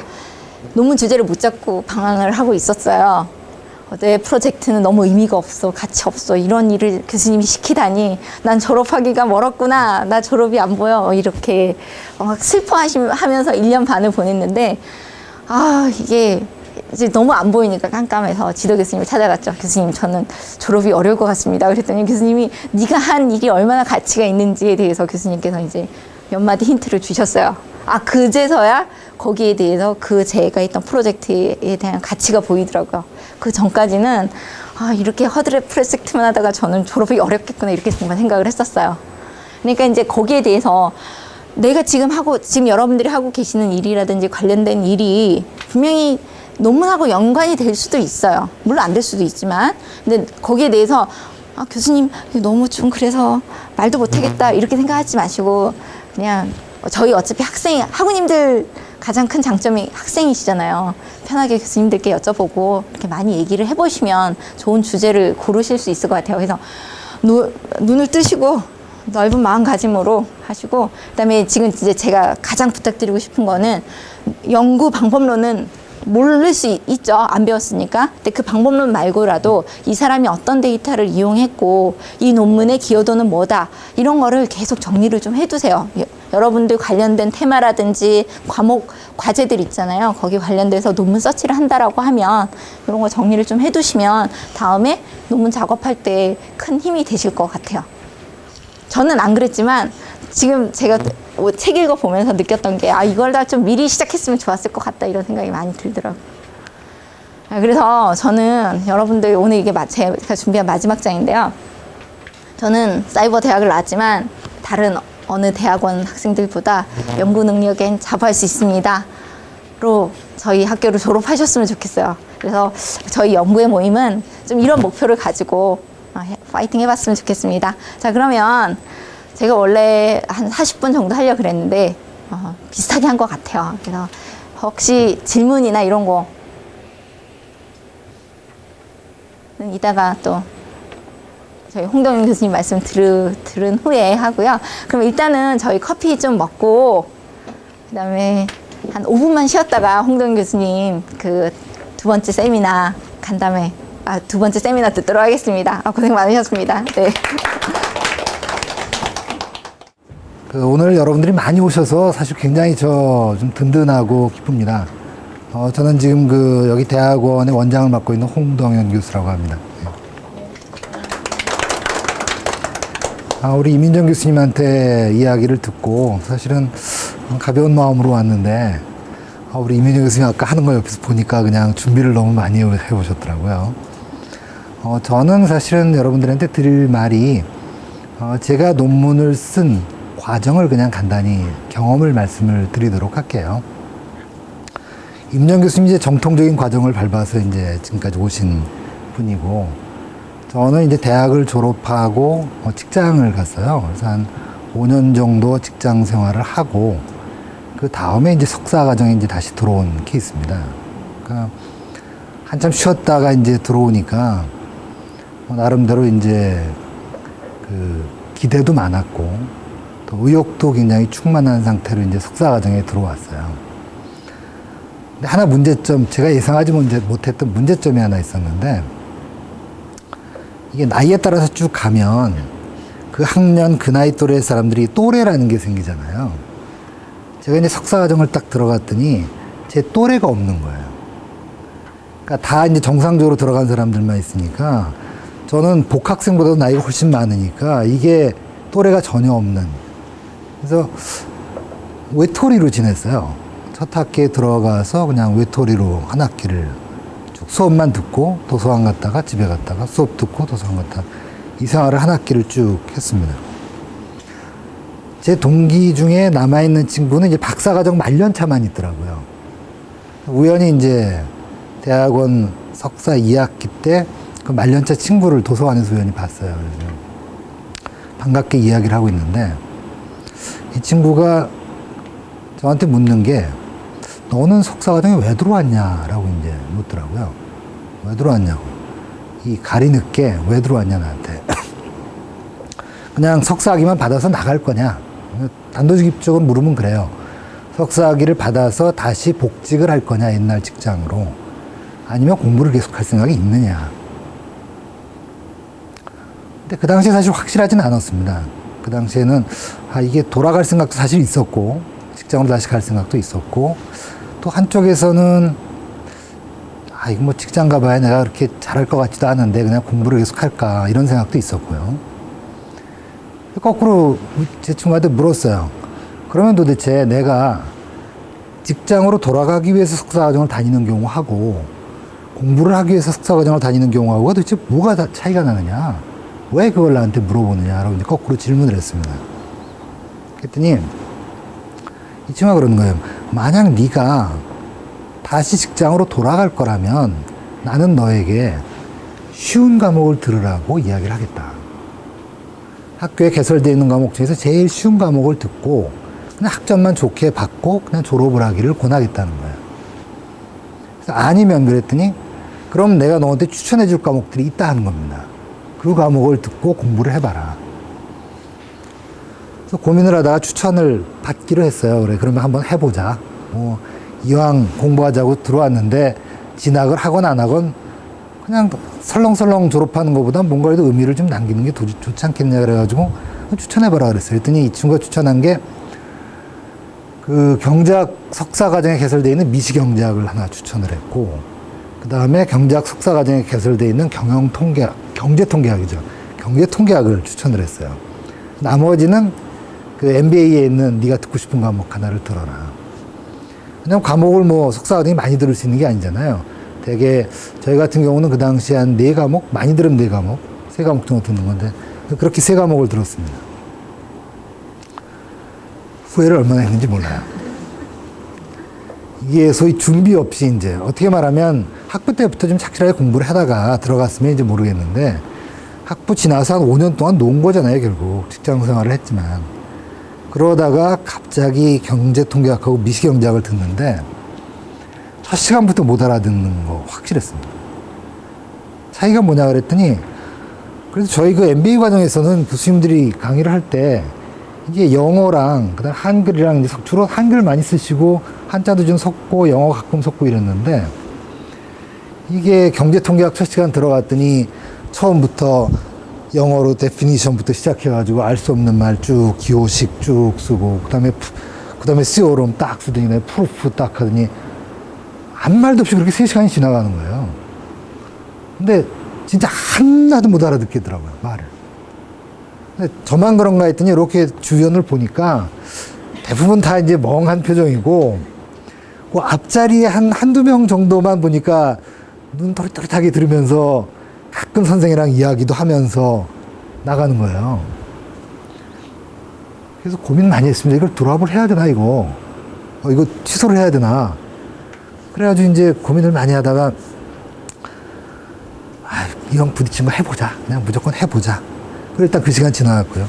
논문 주제를 못 잡고 방황을 하고 있었어요. 내 프로젝트는 너무 의미가 없어, 가치 없어, 이런 일을 교수님이 시키다니 난 졸업하기가 멀었구나, 나 졸업이 안 보여, 이렇게 막 슬퍼하면서 1년 반을 보냈는데, 아, 이게 이제 너무 안 보이니까 깜깜해서 지도 교수님을 찾아갔죠. 교수님, 저는 졸업이 어려울 것 같습니다. 그랬더니 교수님이 네가 한 일이 얼마나 가치가 있는지에 대해서 교수님께서 이제 몇 마디 힌트를 주셨어요. 아, 그제서야 거기에 대해서 제가 했던 프로젝트에 대한 가치가 보이더라고요. 그 전까지는 아, 이렇게 허드렛 프로젝트만 하다가 저는 졸업이 어렵겠구나 이렇게 정말 생각을 했었어요. 그러니까 이제 거기에 대해서 내가 지금 여러분들이 하고 계시는 일이라든지 관련된 일이 분명히 논문하고 연관이 될 수도 있어요. 물론 안 될 수도 있지만. 근데 거기에 대해서 아, 교수님 너무 좀 그래서 말도 못하겠다 이렇게 생각하지 마시고, 그냥 저희 어차피 학우님들 가장 큰 장점이 학생이시잖아요. 편하게 교수님들께 여쭤보고 이렇게 많이 얘기를 해보시면 좋은 주제를 고르실 수 있을 것 같아요. 그래서 눈을 뜨시고 넓은 마음가짐으로 하시고, 그다음에 지금 이제 제가 가장 부탁드리고 싶은 거는, 연구 방법론은 모를 수 있죠. 안 배웠으니까. 근데 그 방법론 말고라도 이 사람이 어떤 데이터를 이용했고 이 논문의 기여도는 뭐다, 이런 거를 계속 정리를 좀 해두세요. 여러분들 관련된 테마라든지 과제들 있잖아요. 거기 관련돼서 논문 서치를 한다라고 하면 이런 거 정리를 좀 해두시면 다음에 논문 작업할 때 큰 힘이 되실 것 같아요. 저는 안 그랬지만 지금 제가 책 읽어보면서 느꼈던 게, 아, 이걸 다 좀 미리 시작했으면 좋았을 것 같다 이런 생각이 많이 들더라고요. 그래서 저는 여러분들 오늘 이게 제가 준비한 마지막 장인데요. 저는 사이버 대학을 나왔지만 다른 어느 대학원 학생들보다 연구 능력엔 자부할 수 있습니다 로 저희 학교를 졸업하셨으면 좋겠어요. 그래서 저희 연구의 모임은 좀 이런 목표를 가지고 파이팅 해봤으면 좋겠습니다. 자, 그러면 제가 원래 한 40분 정도 하려고 그랬는데 비슷하게 한 것 같아요. 그래서 혹시 질문이나 이런 거 이따가 또 저희 홍동윤 교수님 말씀 들은 후에 하고요. 그럼 일단은 저희 커피 좀 먹고 그다음에 한 5분만 쉬었다가 홍동윤 교수님 그 두 번째 세미나 간 다음에 두 번째 세미나 듣도록 하겠습니다. 고생 많으셨습니다. 네. 오늘 여러분들이 많이 오셔서 사실 굉장히 좀 든든하고 기쁩니다. 저는 지금 여기 대학원의 원장을 맡고 있는 홍동현 교수라고 합니다. 네. 우리 이민정 교수님한테 이야기를 듣고 사실은 가벼운 마음으로 왔는데, 우리 이민정 교수님 아까 하는 거 옆에서 보니까 그냥 준비를 너무 많이 해오셨더라고요. 저는 사실은 여러분들한테 드릴 말이 제가 논문을 쓴 과정을 그냥 간단히 경험을 말씀을 드리도록 할게요. 임정 교수님 이제 정통적인 과정을 밟아서 이제 지금까지 오신 분이고, 저는 이제 대학을 졸업하고 직장을 갔어요. 그래서 한 5년 정도 직장 생활을 하고, 그 다음에 이제 석사 과정에 이제 다시 들어온 케이스입니다. 그러니까 한참 쉬었다가 이제 들어오니까 나름대로 이제 그 기대도 많았고 또 의욕도 굉장히 충만한 상태로 이제 석사 과정에 들어왔어요. 근데 하나 문제점, 제가 예상하지 못했던 문제점이 하나 있었는데, 이게 나이에 따라서 쭉 가면 그 학년, 그 나이 또래 사람들이 또래라는 게 생기잖아요. 제가 이제 석사 과정을 딱 들어갔더니 제 또래가 없는 거예요. 그러니까 다 이제 정상적으로 들어간 사람들만 있으니까, 저는 복학생보다도 나이가 훨씬 많으니까 이게 또래가 전혀 없는. 그래서 외톨이로 지냈어요. 첫 학기에 들어가서 그냥 외톨이로 한 학기를 쭉 수업만 듣고 도서관 갔다가 집에 갔다가 수업 듣고 도서관 갔다가 이 생활을 한 학기를 쭉 했습니다. 제 동기 중에 남아있는 친구는 이제 박사과정 말년차만 있더라고요. 우연히 이제 대학원 석사 2학기 때 그 말년차 친구를 도서관에서 우연히 봤어요. 그래서 반갑게 이야기를 하고 있는데, 이 친구가 저한테 묻는 게, 너는 석사과정에 왜 들어왔냐라고 이제 묻더라고요. 왜 들어왔냐고. 이 가리 늦게 왜 들어왔냐 나한테. 그냥 석사학위만 받아서 나갈 거냐. 단도직입적으로 물으면 그래요. 석사학위를 받아서 다시 복직을 할 거냐, 옛날 직장으로. 아니면 공부를 계속 할 생각이 있느냐. 근데 그 당시에 사실 확실하진 않았습니다. 그 당시에는 이게 돌아갈 생각도 사실 있었고, 직장으로 다시 갈 생각도 있었고, 또 한쪽에서는 이거 뭐 직장 가봐야 내가 그렇게 잘할 것 같지도 않은데 그냥 공부를 계속 할까, 이런 생각도 있었고요. 거꾸로 제 친구한테 물었어요. 그러면 도대체 내가 직장으로 돌아가기 위해서 석사과정을 다니는 경우하고 공부를 하기 위해서 석사과정을 다니는 경우하고 도대체 뭐가 차이가 나느냐, 왜 그걸 나한테 물어보느냐라고 이제 거꾸로 질문을 했습니다. 그랬더니 이 친구가 그러는 거예요. 만약 네가 다시 직장으로 돌아갈 거라면 나는 너에게 쉬운 과목을 들으라고 이야기를 하겠다. 학교에 개설되어 있는 과목 중에서 제일 쉬운 과목을 듣고 그냥 학점만 좋게 받고 그냥 졸업을 하기를 권하겠다는 거예요. 그래서 아니면 그랬더니, 그럼 내가 너한테 추천해 줄 과목들이 있다 하는 겁니다. 그 과목을 듣고 공부를 해봐라. 그래서 고민을 하다가 추천을 받기로 했어요. 그래, 그러면 한번 해보자. 이왕 공부하자고 들어왔는데 진학을 하건 안 하건 그냥 설렁설렁 졸업하는 것보다 뭔가라도 의미를 좀 남기는 게 좋지 않겠냐 그래가지고 추천해봐라 그랬어요. 그랬더니 이 친구가 추천한 게 그 경제학 석사 과정에 개설되어 있는 미시경제학을 하나 추천을 했고, 그 다음에 경제학 석사 과정에 개설되어 있는 경제통계학이죠. 경제통계학을 추천을 했어요. 나머지는 그 MBA에 있는 네가 듣고 싶은 과목 하나를 들어라. 그냥 과목을 뭐 석사 과정에 많이 들을 수 있는 게 아니잖아요. 되게 저희 같은 경우는 그 당시에 한 4과목, 많이 들으면 4과목, 3과목 정도 듣는 건데 그렇게 3과목을 들었습니다. 후회를 얼마나 했는지 몰라요. 이게 소위 준비 없이 이제 어떻게 말하면 학부 때부터 좀 착실하게 공부를 하다가 들어갔으면 이제 모르겠는데, 학부 지나서 한 5년 동안 논 거잖아요, 결국. 직장 생활을 했지만. 그러다가 갑자기 경제통계학하고 미시경제학을 듣는데 첫 시간부터 못 알아듣는 거 확실했습니다. 차이가 뭐냐 그랬더니, 그래서 저희 그 MBA 과정에서는 교수님들이 강의를 할 때 이게 영어랑 그다음 한글이랑 이제 주로 한글 많이 쓰시고 한자도 좀 섞고 영어 가끔 섞고 이랬는데, 이게 경제통계학 첫 시간 들어갔더니 처음부터 영어로 데피니션부터 시작해가지고 알 수 없는 말 쭉 기호식 쭉 쓰고 그다음에 시오롬 딱 쓰더니 프루프 딱 하더니 아무 말도 없이 그렇게 3시간이 지나가는 거예요. 근데 진짜 하나도 못 알아듣겠더라고요, 말을. 근데 저만 그런가 했더니 이렇게 주변을 보니까 대부분 다 이제 멍한 표정이고, 그 앞자리에 한두 명 정도만 보니까 눈 또릿또릿하게 들으면서 가끔 선생이랑 이야기도 하면서 나가는 거예요. 그래서 고민 많이 했습니다. 이걸 드랍을 해야 되나, 이거? 이거 취소를 해야 되나? 그래가지고 이제 고민을 많이 하다가, 이왕 부딪힌 거 해보자. 그냥 무조건 해보자. 그리고 일단 그 시간 지나갔고요.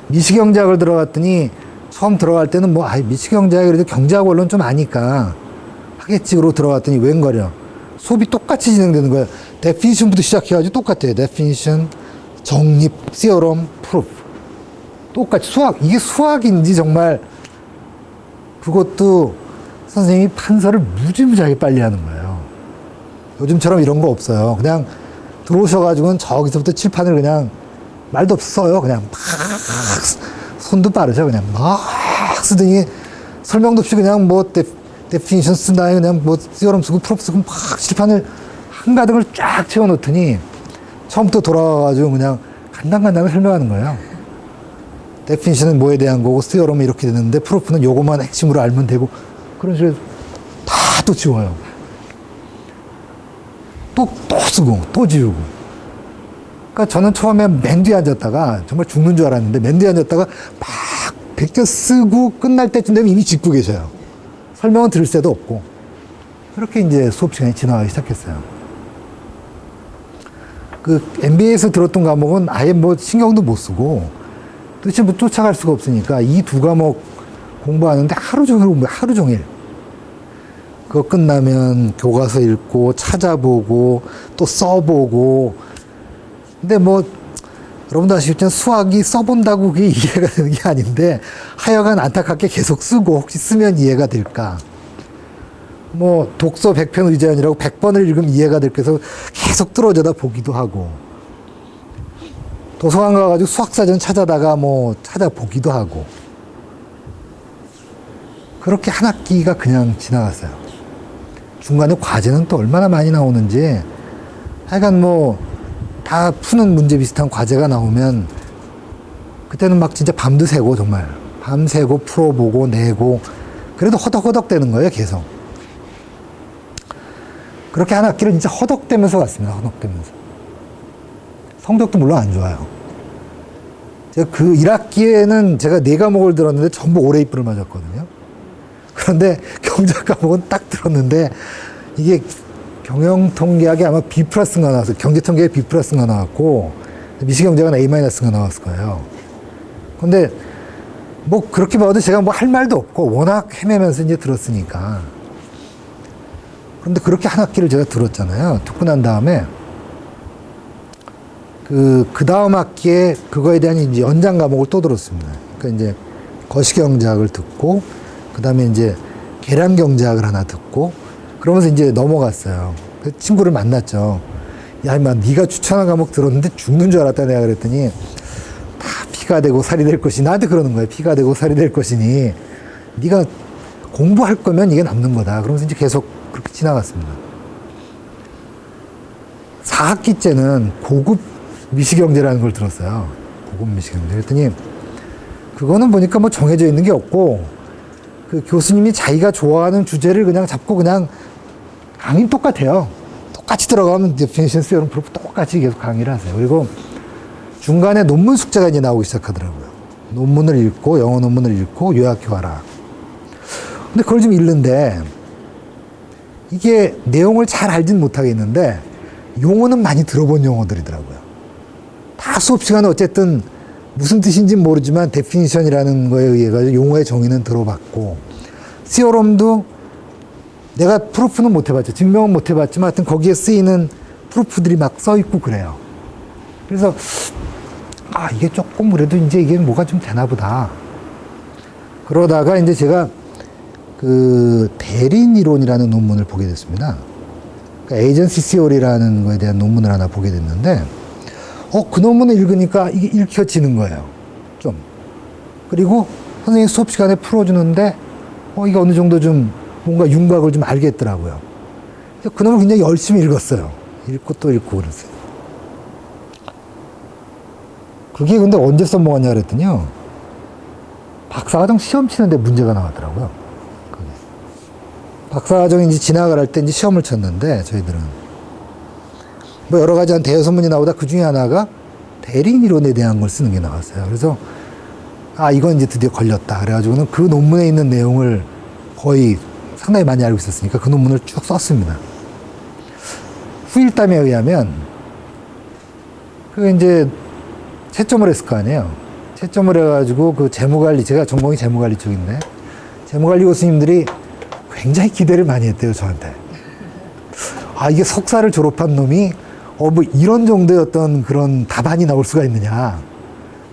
미시경제학을 들어갔더니, 처음 들어갈 때는 미시경제학이 그래도 경제학 원론 좀 아니까 하겠지. 그러고 들어갔더니 웬걸요. 수업이 똑같이 진행되는 거예요. 데피니션부터 시작해가지고 똑같아요. 데피니션, 정립, 시어럼, 프루프. 똑같이 이게 수학인지 정말 그것도 선생님이 판서를 무지무지하게 빨리 하는 거예요. 요즘처럼 이런 거 없어요. 그냥 들어오셔가지고는 저기서부터 칠판을 그냥 말도 없어요. 그냥 막 손도 빠르죠. 그냥 막 쓰더니 설명도 없이 그냥 데피니션 쓴 다음에 그냥 시어럼 쓰고 프로프 쓰고 막 칠판을 한가득을 쫙 채워놓더니 처음부터 돌아와가지고 그냥 간당간당하게 설명하는 거예요. 데피니션은 뭐에 대한 거고 시어럼은 이렇게 되는데 프로프는 요것만 핵심으로 알면 되고 그런 식으로 다 또 지워요. 또 쓰고 또 지우고. 그러니까 저는 처음에 맨 뒤에 앉았다가 정말 죽는 줄 알았는데 맨 뒤에 앉았다가 막 베껴 쓰고 끝날 때쯤 되면 이미 짚고 계셔요. 설명은 들을 새도 없고. 그렇게 이제 수업 시간이 지나가기 시작했어요. 그 MBA에서 들었던 과목은 아예 신경도 못 쓰고 도대체 쫓아갈 수가 없으니까 이 두 과목 공부하는데 하루 종일 공부해요. 하루 종일. 그거 끝나면 교과서 읽고 찾아보고 또 써보고. 근데 여러분도 아시겠지만 수학이 써본다고 그게 이해가 되는 게 아닌데 하여간 안타깝게 계속 쓰고 혹시 쓰면 이해가 될까. 독서 100편 의제안이라고 100번을 읽으면 이해가 될까 해서 계속 뚫어져다 보기도 하고. 도서관 가가지고 수학사전 찾아다가 찾아보기도 하고. 그렇게 한 학기가 그냥 지나갔어요. 중간에 과제는 또 얼마나 많이 나오는지 하여간 다 푸는 문제 비슷한 과제가 나오면 그때는 진짜 밤도 새고 정말 밤새고 풀어보고 내고 그래도 허덕허덕 되는 거예요. 계속. 그렇게 한 학기를 진짜 허덕대면서 갔습니다. 허덕대면서. 성적도 물론 안 좋아요. 제가 그 1학기에는 제가 4과목을 들었는데 전부 올해 입부를 맞았거든요. 그런데 경제학 과목은 딱 들었는데 이게 경영통계학이 아마 B 플러스가 나왔어요. 경제통계에 B 플러스가 나왔고 미시경제학은 A 마이너스가 나왔을 거예요. 근데 그렇게 봐도 제가 할 말도 없고 워낙 헤매면서 이제 들었으니까. 그런데 그렇게 한 학기를 제가 들었잖아요. 듣고 난 다음에 그 다음 학기에 그거에 대한 이제 연장 과목을 또 들었습니다. 그러니까 이제 거시경제학을 듣고 그 다음에 이제 계량경제학을 하나 듣고 그러면서 이제 넘어갔어요. 그 친구를 만났죠. 야, 임마, 네가 추천한 과목 들었는데 죽는 줄 알았다 내가 그랬더니 다 피가 되고 살이 될 것이니 나한테 그러는 거예요. 피가 되고 살이 될 것이니 네가 공부할 거면 이게 남는 거다. 그러면서 이제 계속 그렇게 지나갔습니다. 4학기째는 고급 미시경제라는 걸 들었어요. 고급 미시경제. 그랬더니 그거는 보니까 정해져 있는 게 없고 그 교수님이 자기가 좋아하는 주제를 그냥 잡고 그냥 강의는 똑같아요. 똑같이 들어가면 데피니션, 시어럼, 프루프 똑같이 계속 강의를 하세요. 그리고 중간에 논문 숙제가 이제 나오기 시작하더라고요. 논문을 읽고 영어 논문을 읽고 요약해와라. 근데 그걸 좀 읽는데 이게 내용을 잘 알진 못하겠는데 용어는 많이 들어본 용어들이더라고요. 다 수업 시간에 어쨌든 무슨 뜻인지 모르지만 데피니션이라는 거에 의해 가지고 용어의 정의는 들어봤고 시어럼도 내가 프루프는 못 해봤죠. 증명은 못 해봤지만 하여튼 거기에 쓰이는 프루프들이 막 써있고 그래요. 그래서 이게 조금 그래도 이제 이게 뭐가 좀 되나 보다. 그러다가 이제 제가 그 대린 이론이라는 논문을 보게 됐습니다. 그러니까 에이전시 시어리라는 거에 대한 논문을 하나 보게 됐는데 그 논문을 읽으니까 이게 읽혀지는 거예요. 좀. 그리고 선생님이 수업 시간에 풀어주는데 이게 어느 정도 좀 뭔가 윤곽을 좀 알겠더라고요. 그래서 그 논문을 굉장히 열심히 읽었어요. 읽고 또 읽고 그랬어요. 그게 근데 언제 써먹었냐 그랬더니요. 박사과정 시험 치는데 문제가 나왔더라고요. 그게. 박사과정이 이제 진학을 할 때 이제 시험을 쳤는데 저희들은 뭐 여러 가지 한 대여섯 문이 나오다 그 중에 하나가 대리인 이론에 대한 걸 쓰는 게 나왔어요. 그래서 아, 이건 이제 드디어 걸렸다. 그래가지고는 그 논문에 있는 내용을 거의 상당히 많이 알고 있었으니까 그 논문을 쭉 썼습니다. 후일담에 의하면 그 이제 채점을 했을 거 아니에요. 채점을 해가지고 그 재무관리, 제가 전공이 재무관리 쪽인데 재무관리 교수님들이 굉장히 기대를 많이 했대요, 저한테. 아, 이게 석사를 졸업한 놈이 뭐 이런 정도의 어떤 그런 답안이 나올 수가 있느냐.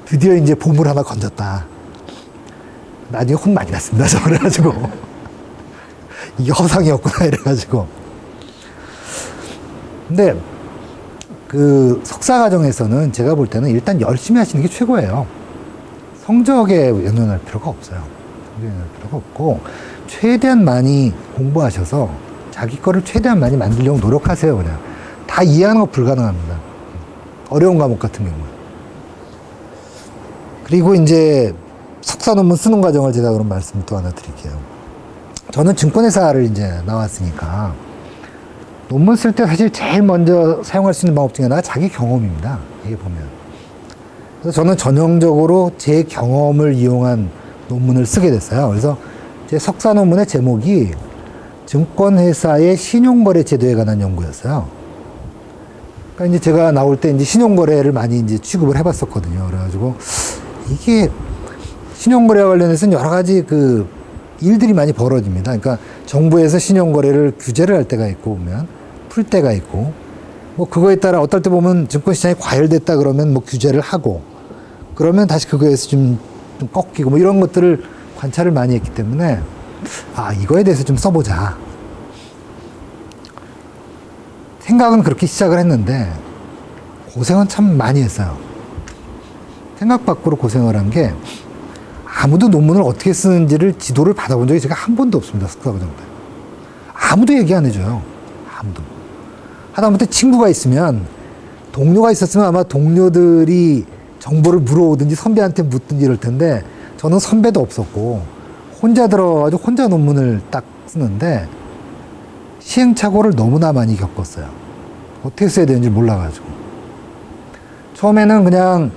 드디어 이제 보물 하나 건졌다. 나중에 혼 많이 났습니다, 저 그래가지고. 이게 허상이었구나, 이래가지고. 근데 그 석사 과정에서는 제가 볼 때는 일단 열심히 하시는 게 최고예요. 성적에 연연할 필요가 없어요. 성적에 연연할 필요가 없고, 최대한 많이 공부하셔서 자기 거를 최대한 많이 만들려고 노력하세요, 그냥. 다 이해하는 거 불가능합니다. 어려운 과목 같은 경우는. 그리고 이제 석사 논문 쓰는 과정을 제가 그럼 말씀 또 하나 드릴게요. 저는 증권회사를 이제 나왔으니까 논문 쓸 때 사실 제일 먼저 사용할 수 있는 방법 중에 하나가 자기 경험입니다. 이게 보면. 그래서 저는 전형적으로 제 경험을 이용한 논문을 쓰게 됐어요. 그래서 제 석사 논문의 제목이 증권회사의 신용거래 제도에 관한 연구였어요. 그러니까 이제 제가 나올 때 이제 신용거래를 많이 이제 취급을 해봤었거든요. 그래가지고 이게 신용거래와 관련해서는 여러 가지 그 일들이 많이 벌어집니다. 그러니까 정부에서 신용거래를 규제를 할 때가 있고 보면 풀 때가 있고 뭐 그거에 따라 어떨 때 보면 증권시장이 과열됐다 그러면 뭐 규제를 하고 그러면 다시 그거에서 좀 꺾이고 뭐 이런 것들을 관찰을 많이 했기 때문에 아, 이거에 대해서 좀 써보자. 생각은 그렇게 시작을 했는데 고생은 참 많이 했어요. 생각 밖으로 고생을 한 게 아무도 논문을 어떻게 쓰는지를 지도를 받아본 적이 제가 한 번도 없습니다. 석사 과정 때. 아무도 얘기 안 해줘요. 아무도. 하다못해 친구가 있으면 동료가 있었으면 아마 동료들이 정보를 물어오든지 선배한테 묻든지 이럴 텐데 저는 선배도 없었고 혼자 들어가가지고 혼자 논문을 딱 쓰는데 시행착오를 너무나 많이 겪었어요. 어떻게 써야 되는지 몰라가지고. 처음에는 그냥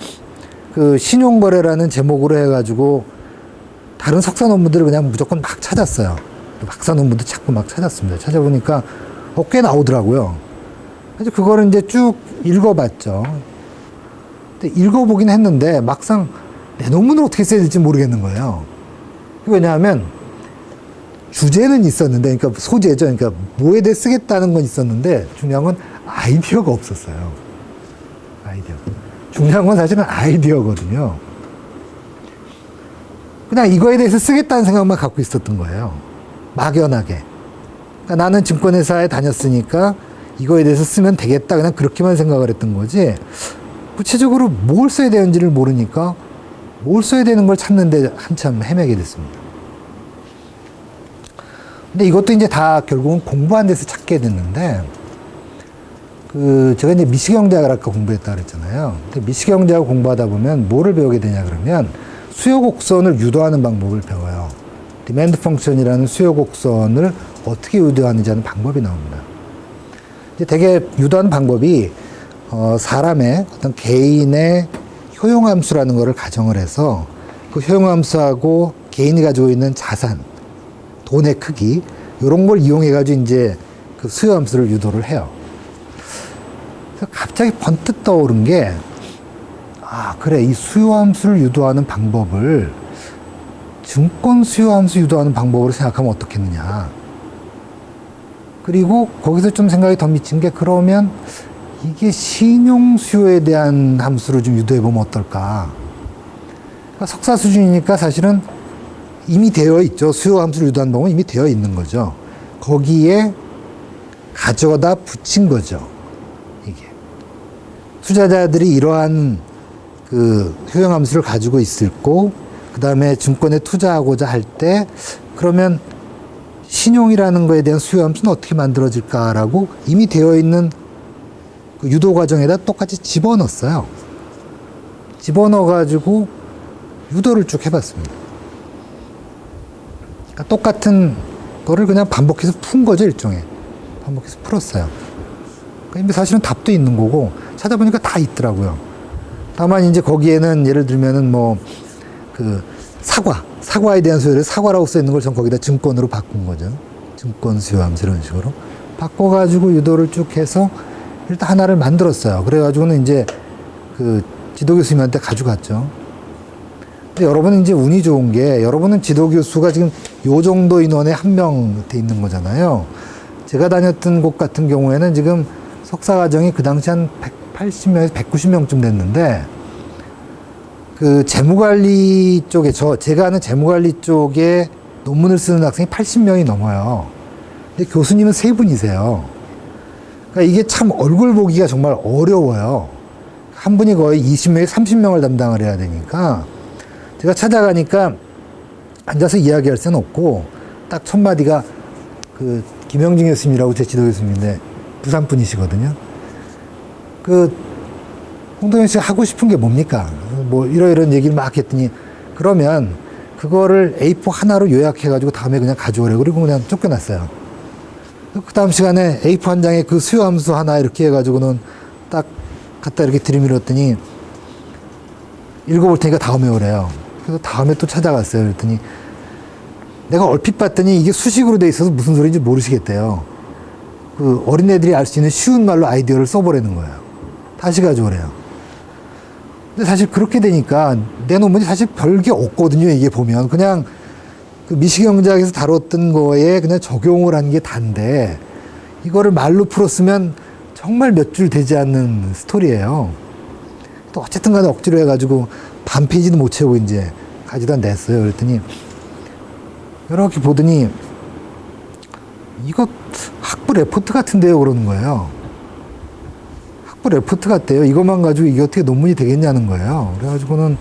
그 신용거래라는 제목으로 해가지고 다른 석사 논문들을 그냥 무조건 막 찾았어요. 박사 논문도 자꾸 막 찾았습니다. 찾아보니까 꽤 나오더라고요. 그래서 그거를 이제 쭉 읽어봤죠. 근데 읽어보긴 했는데 막상 내 논문을 어떻게 써야 될지 모르겠는 거예요. 왜냐하면 주제는 있었는데, 그러니까 소재죠. 그러니까 뭐에 대해 쓰겠다는 건 있었는데 중요한 건 아이디어가 없었어요. 아이디어. 중요한 건 사실은 아이디어거든요. 그냥 이거에 대해서 쓰겠다는 생각만 갖고 있었던 거예요. 막연하게. 그러니까 나는 증권회사에 다녔으니까 이거에 대해서 쓰면 되겠다. 그냥 그렇게만 생각을 했던 거지. 구체적으로 뭘 써야 되는지를 모르니까 뭘 써야 되는 걸 찾는데 한참 헤매게 됐습니다. 근데 이것도 이제 다 결국은 공부한 데서 찾게 됐는데, 제가 이제 미시경제학을 아까 공부했다 그랬잖아요. 근데 미시경제학 공부하다 보면 뭐를 배우게 되냐 그러면 수요 곡선을 유도하는 방법을 배워요. 디맨드 펑션이라는 수요 곡선을 어떻게 유도하는지 하는 방법이 나옵니다. 이제 되게 유도하는 방법이, 사람의 어떤 개인의 효용함수라는 것을 가정을 해서 그 효용함수하고 개인이 가지고 있는 자산, 돈의 크기, 이런 걸 이용해가지고 이제 그 수요함수를 유도를 해요. 그래서 갑자기 번뜩 떠오른 게, 아, 그래, 이 수요함수를 유도하는 방법을 증권 수요함수 유도하는 방법으로 생각하면 어떻겠느냐. 그리고 거기서 좀 생각이 더 미친 게, 그러면 이게 신용 수요에 대한 함수를 좀 유도해보면 어떨까. 그러니까 석사 수준이니까 사실은 이미 되어 있죠. 수요 함수를 유도하는 방법은 이미 되어 있는 거죠. 거기에 가져다 붙인 거죠. 이게. 투자자들이 이러한 그 효용 함수를 가지고 있을 거, 그 다음에 증권에 투자하고자 할 때, 그러면 신용이라는 거에 대한 수요 함수는 어떻게 만들어질까라고 이미 되어 있는 그 유도 과정에다 똑같이 집어넣었어요. 집어넣어가지고 유도를 쭉 해봤습니다. 그러니까 똑같은 거를 그냥 반복해서 푼 거죠, 일종의. 반복해서 풀었어요. 그러니까 사실은 답도 있는 거고 찾아보니까 다 있더라고요. 다만 이제 거기에는 예를 들면은 뭐 그 사과에 대한 소유를 사과라고 써 있는 걸 전 거기다 증권으로 바꾼 거죠. 증권 수요함수 이런 식으로 바꿔가지고 유도를 쭉 해서 일단 하나를 만들었어요. 그래가지고는 이제 그 지도 교수님한테 가져갔죠. 근데 여러분은 이제 운이 좋은 게 여러분은 지도 교수가 지금 요 정도 인원에 한 명 돼 있는 거잖아요. 제가 다녔던 곳 같은 경우에는 지금 석사과정이 그 당시 한 180명에서 190명쯤 됐는데 그 재무관리 쪽에 제가 아는 재무관리 쪽에 논문을 쓰는 학생이 80명이 넘어요. 근데 교수님은 3분이세요. 그러니까 이게 참 얼굴 보기가 정말 어려워요. 한 분이 거의 20명에서 30명을 담당을 해야 되니까 제가 찾아가니까 앉아서 이야기할 수는 없고 딱 첫 마디가 그 김영진 교수님이라고 제 지도 교수님인데 부산 분이시거든요. 그 홍동현 씨가 하고 싶은 게 뭡니까? 뭐 이런 얘기를 막 했더니 그러면 그거를 A4 하나로 요약해가지고 다음에 그냥 가져오래. 그리고 그냥 쫓겨났어요. 그 다음 시간에 A4 한 장에 그 수요함수 하나 이렇게 해가지고는 딱 갖다 이렇게 들이밀었더니 읽어볼 테니까 다음에 오래요. 그래서 다음에 또 찾아갔어요. 그랬더니 내가 얼핏 봤더니 이게 수식으로 돼 있어서 무슨 소리인지 모르시겠대요. 그 어린애들이 알 수 있는 쉬운 말로 아이디어를 써보라는 거예요. 다시 가져오래요. 근데 사실 그렇게 되니까 내 논문이 사실 별게 없거든요. 이게 보면 그냥 그 미시경제학에서 다뤘던 거에 그냥 적용을 한 게 단데 이거를 말로 풀었으면 정말 몇 줄 되지 않는 스토리예요. 또 어쨌든 간에 억지로 해가지고 반 페이지도 못 채우고 이제 가지다 냈어요. 그랬더니 이렇게 보더니 이거 학부 레포트 같은데요 그러는 거예요. 학부 레포트 같대요. 이것만 가지고 이게 어떻게 논문이 되겠냐는 거예요. 그래가지고는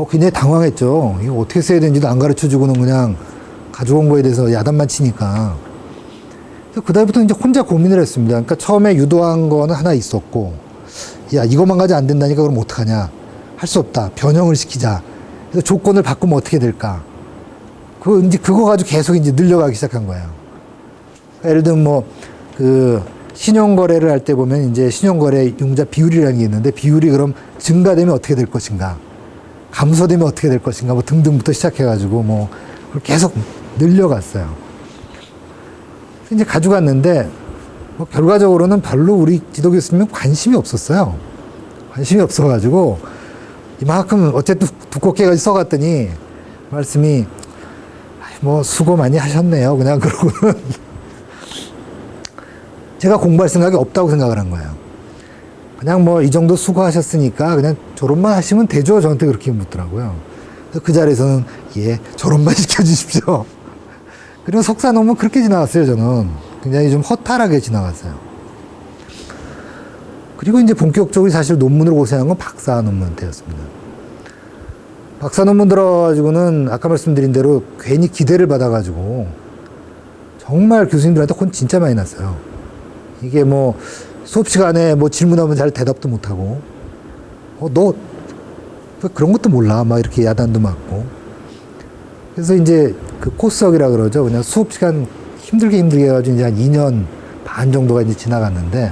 굉장히 당황했죠. 이거 어떻게 써야 되는지도 안 가르쳐주고는 그냥 가져온 거에 대해서 야단만 치니까. 그래서 그다음부터 이제 혼자 고민을 했습니다. 그러니까 처음에 유도한 거는 하나 있었고, 야, 이것만 가지고 안 된다니까 그럼 어떡하냐. 할 수 없다. 변형을 시키자. 그래서 조건을 바꾸면 어떻게 될까. 그거 가지고 계속 이제 늘려가기 시작한 거예요. 예를 들면 뭐, 신용거래를 할 때 보면 이제 신용거래 융자 비율이라는 게 있는데 비율이 그럼 증가되면 어떻게 될 것인가. 감소되면 어떻게 될 것인가. 뭐 등등부터 시작해가지고 뭐, 그걸 계속 늘려갔어요. 이제 가져갔는데, 뭐 결과적으로는 별로 우리 지도 교수님은 관심이 없었어요. 관심이 없어가지고, 이만큼 어쨌든 두껍게 해가지고 써갔더니, 말씀이, 뭐 수고 많이 하셨네요. 그냥 그러고는. 제가 공부할 생각이 없다고 생각을 한 거예요. 그냥 뭐 이 정도 수고하셨으니까 그냥 졸업만 하시면 되죠. 저한테 그렇게 묻더라고요. 그래서 그 자리에서는, 예, 졸업만 시켜주십시오. 그리고 석사 논문 그렇게 지나갔어요, 저는. 굉장히 좀 허탈하게 지나갔어요. 그리고 이제 본격적으로 사실 논문을 고생한 건 박사 논문 때였습니다. 박사 논문 들어가지고는 아까 말씀드린 대로 괜히 기대를 받아가지고 정말 교수님들한테 혼 진짜 많이 났어요. 이게 뭐 수업 시간에 뭐 질문하면 잘 대답도 못하고, 너 왜 그런 것도 몰라? 막 이렇게 야단도 맞고. 그래서 이제 그 코스석이라 그러죠. 그냥 수업 시간 힘들게 해가지고 이제 한 2년 반 정도가 이제 지나갔는데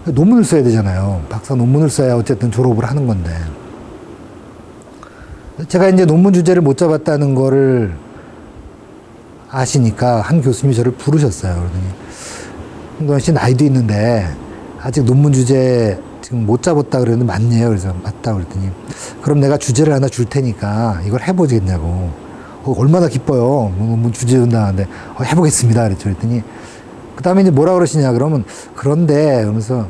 논문을 써야 되잖아요. 박사 논문을 써야 어쨌든 졸업을 하는 건데. 제가 이제 논문 주제를 못 잡았다는 거를 아시니까 한 교수님이 저를 부르셨어요. 그러더니 홍동현 씨 나이도 있는데 아직 논문 주제 지금 못 잡았다 그랬는데 맞네요. 그래서 맞다 그랬더니 그럼 내가 주제를 하나 줄 테니까 이걸 해보겠냐고. 얼마나 기뻐요. 논문 주제 준다는데 해보겠습니다. 그랬죠. 그랬더니 그 다음에 이제 뭐라 그러시냐 그러면 그런데 그러면서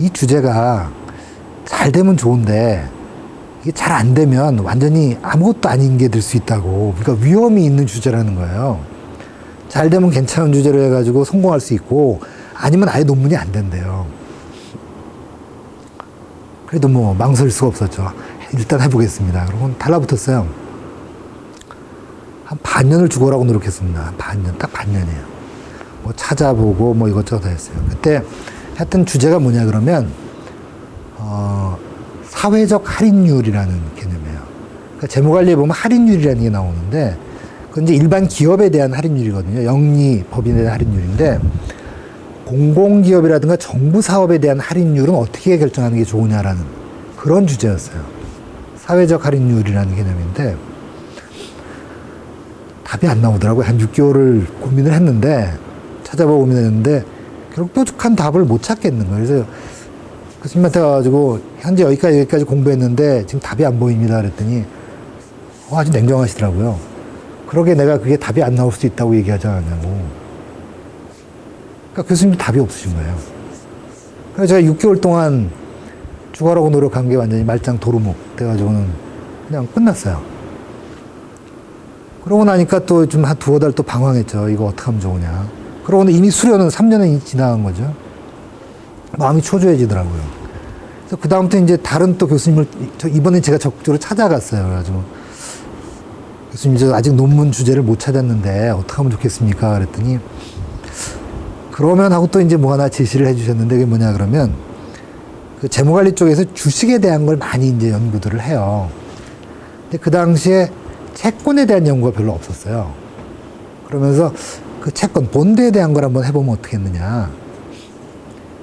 이 주제가 잘 되면 좋은데 이게 잘 안 되면 완전히 아무것도 아닌 게 될 수 있다고. 그러니까 위험이 있는 주제라는 거예요. 잘 되면 괜찮은 주제로 해가지고 성공할 수 있고 아니면 아예 논문이 안 된대요. 그래도 뭐 망설일 수가 없었죠. 일단 해보겠습니다. 그러고 달라붙었어요. 한 반년을 죽어라고 노력했습니다. 한 반년, 딱 반년이에요. 뭐 찾아보고 뭐 이것저것 다 했어요. 그때 했던 주제가 뭐냐 그러면 사회적 할인율이라는 개념이에요. 그러니까 재무관리에 보면 할인율이라는 게 나오는데 그건 이제 일반 기업에 대한 할인율이거든요. 영리 법인에 대한 할인율인데 공공기업이라든가 정부 사업에 대한 할인율은 어떻게 결정하는 게 좋으냐라는 그런 주제였어요. 사회적 할인율이라는 개념인데 답이 안 나오더라고요. 한 6개월을 고민을 했는데 찾아보고 고민했는데 결국 뾰족한 답을 못 찾겠는 거예요. 그래서 교수님한테 가가지고 현재 여기까지 공부했는데 지금 답이 안 보입니다. 그랬더니 아주 냉정하시더라고요. 그러게 내가 그게 답이 안 나올 수도 있다고 얘기하지 않았냐고. 그러니까 교수님도 답이 없으신 거예요. 그래서 제가 6개월 동안 죽어라고 노력한 게 완전히 말짱 도루묵 돼가지고는 그냥 끝났어요. 그러고 나니까 또 좀 한 두어 달 또 방황했죠. 이거 어떻게 하면 좋으냐. 그러고는 이미 수료는 3년은 지나간 거죠. 마음이 초조해지더라고요. 그래서 그다음부터 이제 다른 또 교수님을, 이번에 제가 적극적으로 찾아갔어요. 그래가지고, 교수님, 저 아직 논문 주제를 못 찾았는데, 어떻게 하면 좋겠습니까? 그랬더니, 그러면 하고 또 이제 뭐 하나 제시를 해주셨는데, 그게 뭐냐 그러면, 그 재무관리 쪽에서 주식에 대한 걸 많이 이제 연구들을 해요. 근데 그 당시에 채권에 대한 연구가 별로 없었어요. 그러면서 그 채권, 본드에 대한 걸 한번 해보면 어떻겠느냐.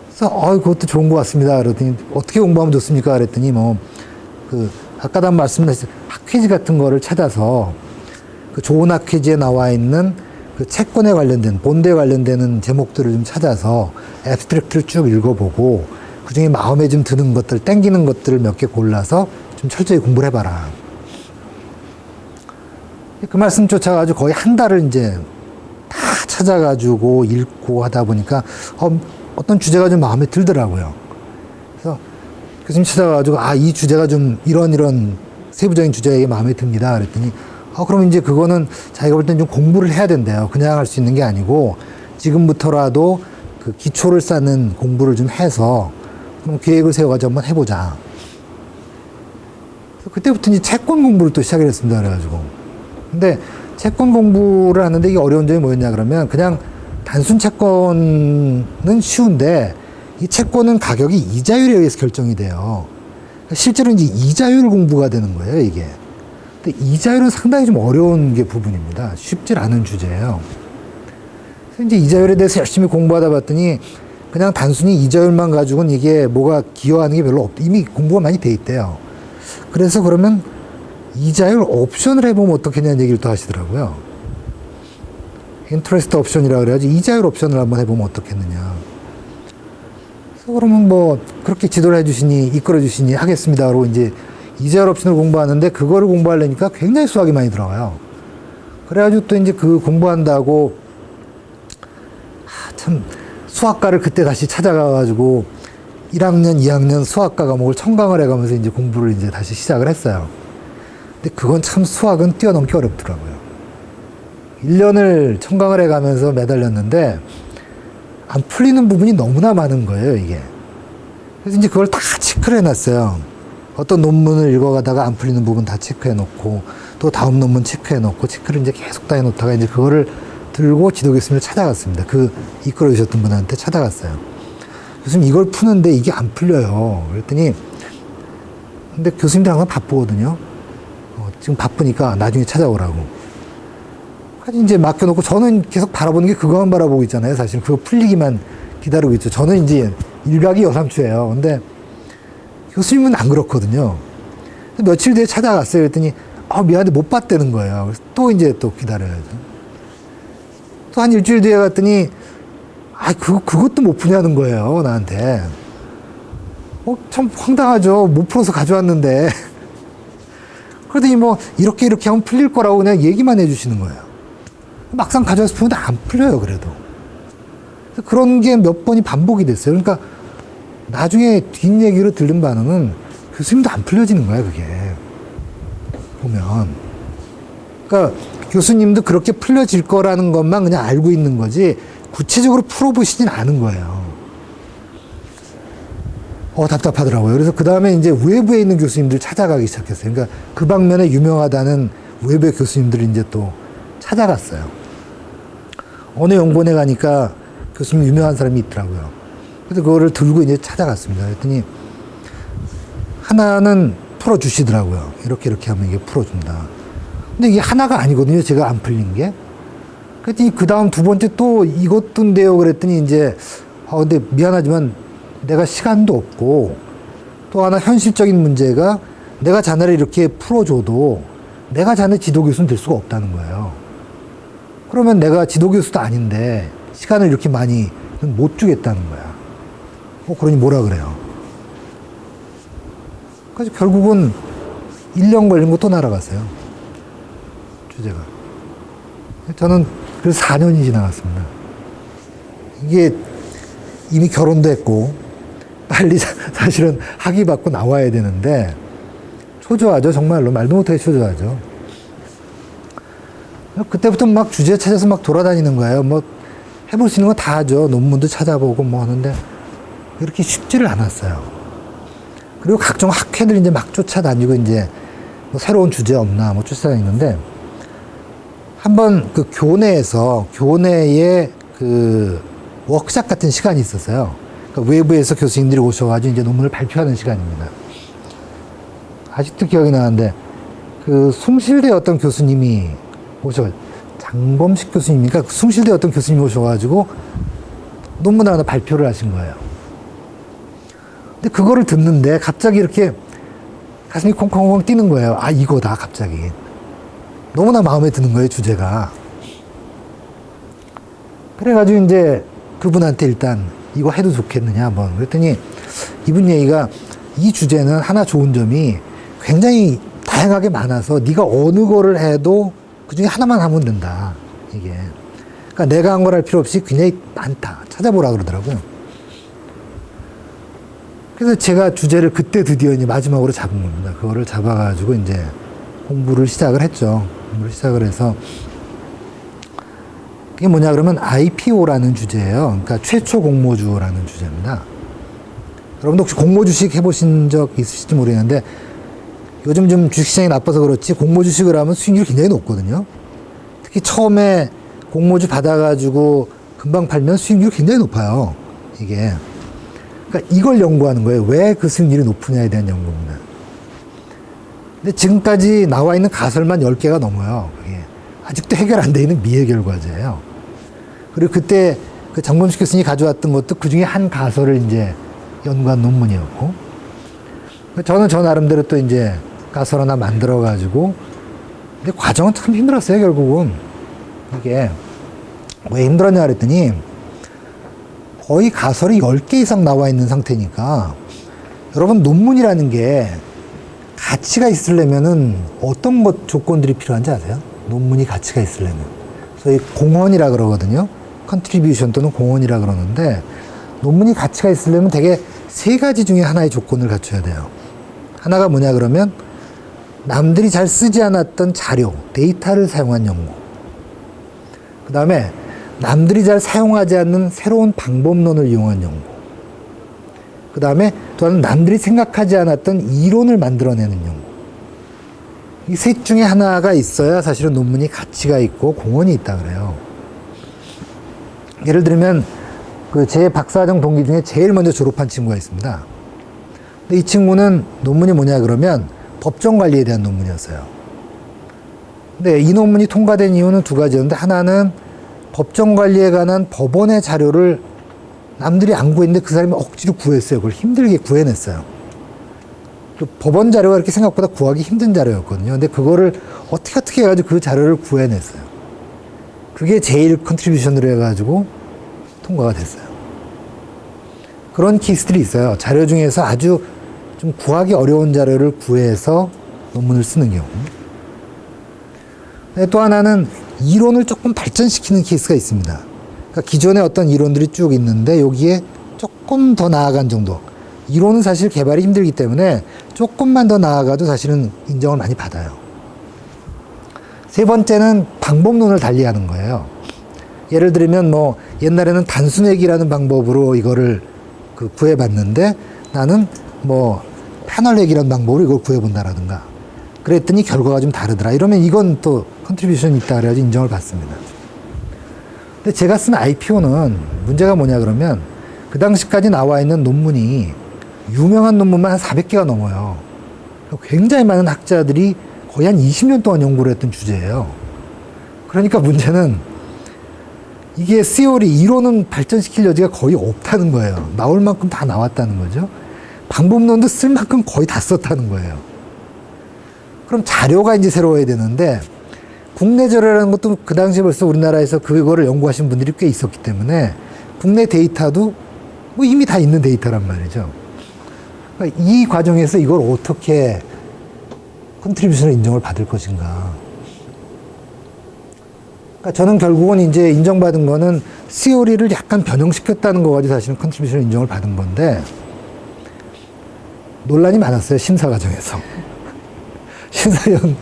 그래서, 그것도 좋은 것 같습니다. 그랬더니, 어떻게 공부하면 좋습니까? 그랬더니, 아까도 말씀드렸듯이 학회지 같은 거를 찾아서, 그 좋은 학회지에 나와 있는 그 채권에 관련된, 본드에 관련되는 제목들을 좀 찾아서 앱스트랙트를 쭉 읽어보고, 그 중에 마음에 좀 드는 것들, 땡기는 것들을 몇 개 골라서 좀 철저히 공부를 해봐라. 그 말씀 쫓아가지고 거의 한 달을 이제 다 찾아가지고 읽고 하다 보니까, 어떤 주제가 좀 마음에 들더라고요. 그래서 교수님 찾아가지고, 이 주제가 좀 이런 세부적인 주제가 마음에 듭니다. 그랬더니, 그럼 이제 그거는 자기가 볼 땐 좀 공부를 해야 된대요. 그냥 할 수 있는 게 아니고, 지금부터라도 그 기초를 쌓는 공부를 좀 해서, 그럼 계획을 세워가지고 한번 해보자. 그래서 그때부터 이제 채권 공부를 또 시작을 했습니다. 그래가지고. 근데 채권 공부를 하는데 이게 어려운 점이 뭐였냐 그러면, 그냥 단순 채권은 쉬운데 이 채권은 가격이 이자율에 의해서 결정이 돼요. 실제로 이제 이자율 공부가 되는 거예요, 이게. 근데 이자율은 상당히 좀 어려운 게 부분입니다. 쉽질 않은 주제예요. 그래서 이제 이자율에 대해서 열심히 공부하다 봤더니 그냥 단순히 이자율만 가지고는 이게 뭐가 기여하는 게 별로 없다. 이미 공부가 많이 돼 있대요. 그래서 그러면 이자율 옵션을 해보면 어떻겠냐는 얘기를 또 하시더라고요. 인트레스트 옵션이라고 그래가지고 이자율 옵션을 한번 해보면 어떻겠느냐. 그래서 그러면 뭐 그렇게 지도를 해주시니 이끌어 주시니 하겠습니다. 그러고 이제 이자율 옵션을 공부하는데 그거를 공부하려니까 굉장히 수학이 많이 들어와요. 그래가지고 또 이제 그 공부한다고 참 수학과를 그때 다시 찾아가가지고 1학년, 2학년 수학과 과목을 첨강을 해가면서 이제 공부를 이제 다시 시작을 했어요. 근데 그건 참 수학은 뛰어넘기 어렵더라고요. 1년을 첨강을 해가면서 매달렸는데 안 풀리는 부분이 너무나 많은 거예요, 이게. 그래서 이제 그걸 다 체크를 해놨어요. 어떤 논문을 읽어가다가 안 풀리는 부분 다 체크해놓고 또 다음 논문 체크해놓고 체크를 이제 계속 다 해놓다가 이제 그거를 들고 지도 교수님을 찾아갔습니다. 그 이끌어 주셨던 분한테 찾아갔어요. 교수님 이걸 푸는데 이게 안 풀려요. 그랬더니 근데 교수님들 항상 바쁘거든요. 지금 바쁘니까 나중에 찾아오라고. 그래서 이제 맡겨놓고 저는 계속 바라보는 게 그거만 바라보고 있잖아요. 사실 그거 풀리기만 기다리고 있죠. 저는 이제 일각이 여삼추예요. 근데 교수님은 안 그렇거든요. 며칠 뒤에 찾아갔어요. 그랬더니 미안한데 못 봤다는 거예요. 그래서 또 이제 또 기다려야죠. 또 한 일주일 뒤에 갔더니 그것도 못 푸냐는 거예요. 나한테. 참 황당하죠. 못 풀어서 가져왔는데. 그러더니 뭐 이렇게 하면 풀릴 거라고 그냥 얘기만 해주시는 거예요. 막상 가져와서 푸는데 안 풀려요. 그래도. 그런 게 몇 번이 반복이 됐어요. 그러니까 나중에 뒷얘기로 들은 바는 교수님도 안 풀려지는 거야, 그게. 보면. 그러니까 교수님도 그렇게 풀려질 거라는 것만 그냥 알고 있는 거지 구체적으로 풀어보시진 않은 거예요. 답답하더라고요. 그래서 그 다음에 이제 외부에 있는 교수님들 찾아가기 시작했어요. 그러니까 그 방면에 유명하다는 외부의 교수님들을 이제 또 찾아갔어요. 어느 연구원에 가니까 교수님 유명한 사람이 있더라고요. 그래서 그거를 들고 이제 찾아갔습니다. 그랬더니 하나는 풀어주시더라고요. 이렇게 하면 이게 풀어준다. 근데 이게 하나가 아니거든요. 제가 안 풀린 게. 그랬더니 그 다음 두 번째 또 이것도인데요. 그랬더니 이제 근데 미안하지만 내가 시간도 없고 또 하나 현실적인 문제가 내가 자네를 이렇게 풀어줘도 내가 자네 지도교수는 될 수가 없다는 거예요. 그러면 내가 지도교수도 아닌데 시간을 이렇게 많이 못 주겠다는 거야. 그러니 뭐라 그래요. 그래서 결국은 1년 걸린 거 또 날아갔어요. 주제가. 저는 그래서 4년이 지나갔습니다. 이게 이미 결혼도 했고 빨리 사실은 학위 받고 나와야 되는데 초조하죠. 정말로 말도 못하게 초조하죠. 그때부터 막 주제 찾아서 막 돌아다니는 거예요. 뭐 해볼 수 있는 거 다 하죠. 논문도 찾아보고 뭐 하는데 이렇게 쉽지를 않았어요. 그리고 각종 학회들 이제 막 쫓아다니고 이제 뭐 새로운 주제 없나 뭐 쫓아다니는데 한번 그 교내에 그 워크샵 같은 시간이 있었어요. 그러니까 외부에서 교수님들이 오셔가지고 이제 논문을 발표하는 시간입니다. 아직도 기억이 나는데 그 숭실대 어떤 교수님이 장범식 교수님이니까 숭실대 어떤 교수님이 오셔가지고 논문 하나 발표를 하신 거예요. 근데 그거를 듣는데 갑자기 이렇게 가슴이 콩콩콩 뛰는 거예요. 아, 이거다, 갑자기. 너무나 마음에 드는 거예요, 주제가. 그래가지고 이제 그분한테 일단 이거 해도 좋겠느냐, 한번. 그랬더니 이분 얘기가 이 주제는 하나 좋은 점이 굉장히 다양하게 많아서 네가 어느 거를 해도 그 중에 하나만 하면 된다. 이게. 그러니까 내가 한 걸 할 필요 없이 굉장히 많다. 찾아보라 그러더라고요. 그래서 제가 주제를 그때 드디어 이제 마지막으로 잡은 겁니다. 그거를 잡아가지고 이제 공부를 시작을 했죠. 공부를 시작을 해서 그게 뭐냐 그러면 IPO라는 주제예요. 그러니까 최초 공모주라는 주제입니다. 여러분도 혹시 공모주식 해보신 적 있으실지 모르겠는데 요즘 좀 주식시장이 나빠서 그렇지 공모주식을 하면 수익률이 굉장히 높거든요. 특히 처음에 공모주 받아가지고 금방 팔면 수익률이 굉장히 높아요. 이게. 그러니까 이걸 연구하는 거예요. 왜 그 수익률이 높으냐에 대한 연구입니다. 근데 지금까지 나와 있는 가설만 10개가 넘어요. 그게. 아직도 해결 안 돼 있는 미해결 과제예요. 그리고 그때 그 장범식 교수님이 가져왔던 것도 그 중에 한 가설을 이제 연구한 논문이었고, 저는 저 나름대로 또 이제 가설 하나 만들어가지고, 근데 과정은 참 힘들었어요, 결국은. 이게. 왜 힘들었냐 그랬더니, 거의 가설이 10개 이상 나와 있는 상태니까, 여러분, 논문이라는 게 가치가 있으려면은 어떤 것 조건들이 필요한지 아세요? 논문이 가치가 있으려면. 소위 공헌이라 그러거든요. 컨트리뷰션 또는 공헌이라 그러는데, 논문이 가치가 있으려면 되게 3가지 중에 하나의 조건을 갖춰야 돼요. 하나가 뭐냐 그러면 남들이 잘 쓰지 않았던 자료, 데이터를 사용한 연구. 그 다음에 남들이 잘 사용하지 않는 새로운 방법론을 이용한 연구. 그 다음에 또한 남들이 생각하지 않았던 이론을 만들어내는 연구. 이 셋 중에 하나가 있어야 사실은 논문이 가치가 있고 공헌이 있다 그래요. 예를 들면 그 제 박사과정 동기 중에 제일 먼저 졸업한 친구가 있습니다. 근데 이 친구는 논문이 뭐냐 그러면 법정 관리에 대한 논문이었어요. 근데 이 논문이 통과된 이유는 2가지였는데, 하나는 법정 관리에 관한 법원의 자료를 남들이 안 구했는데 그 사람이 억지로 구했어요. 그걸 힘들게 구해냈어요. 그 법원 자료가 이렇게 생각보다 구하기 힘든 자료였거든요. 근데 그거를 어떻게 해가지고 그 자료를 구해냈어요. 그게 제일 컨트리뷰션으로 해가지고 통과가 됐어요. 그런 케이스들이 있어요. 자료 중에서 아주 좀 구하기 어려운 자료를 구해서 논문을 쓰는 경우. 또 하나는 이론을 조금 발전시키는 케이스가 있습니다. 그러니까 기존에 어떤 이론들이 쭉 있는데 여기에 조금 더 나아간 정도. 이론은 사실 개발이 힘들기 때문에 조금만 더 나아가도 사실은 인정을 많이 받아요. 3번째는 방법론을 달리하는 거예요. 예를 들면 뭐 옛날에는 단순액이라는 방법으로 이거를 그 구해봤는데 나는 뭐 패널액이라는 방법으로 이걸 구해본다라든가 그랬더니 결과가 좀 다르더라. 이러면 이건 또 컨트리뷰션이 있다 그래가지고 인정을 받습니다. 근데 제가 쓴 IPO는 문제가 뭐냐 그러면 그 당시까지 나와 있는 논문이 유명한 논문만 한 400개가 넘어요. 굉장히 많은 학자들이 거의 한 20년 동안 연구를 했던 주제예요. 그러니까 문제는 이게 시오리 이론은 발전시킬 여지가 거의 없다는 거예요. 나올 만큼 다 나왔다는 거죠. 방법론도 쓸 만큼 거의 다 썼다는 거예요. 그럼 자료가 이제 새로워야 되는데 국내 자료라는 것도 그 당시에 벌써 우리나라에서 그거를 연구하신 분들이 꽤 있었기 때문에 국내 데이터도 뭐 이미 다 있는 데이터란 말이죠. 그러니까 이 과정에서 이걸 어떻게 컨트리뷰션을 인정을 받을 것인가. 그러니까 저는 결국은 이제 인정받은 거는 시오리를 약간 변형시켰다는 거 가지고 사실은 컨트리뷰션 인정을 받은 건데 논란이 많았어요. 심사 과정에서. 심사위원,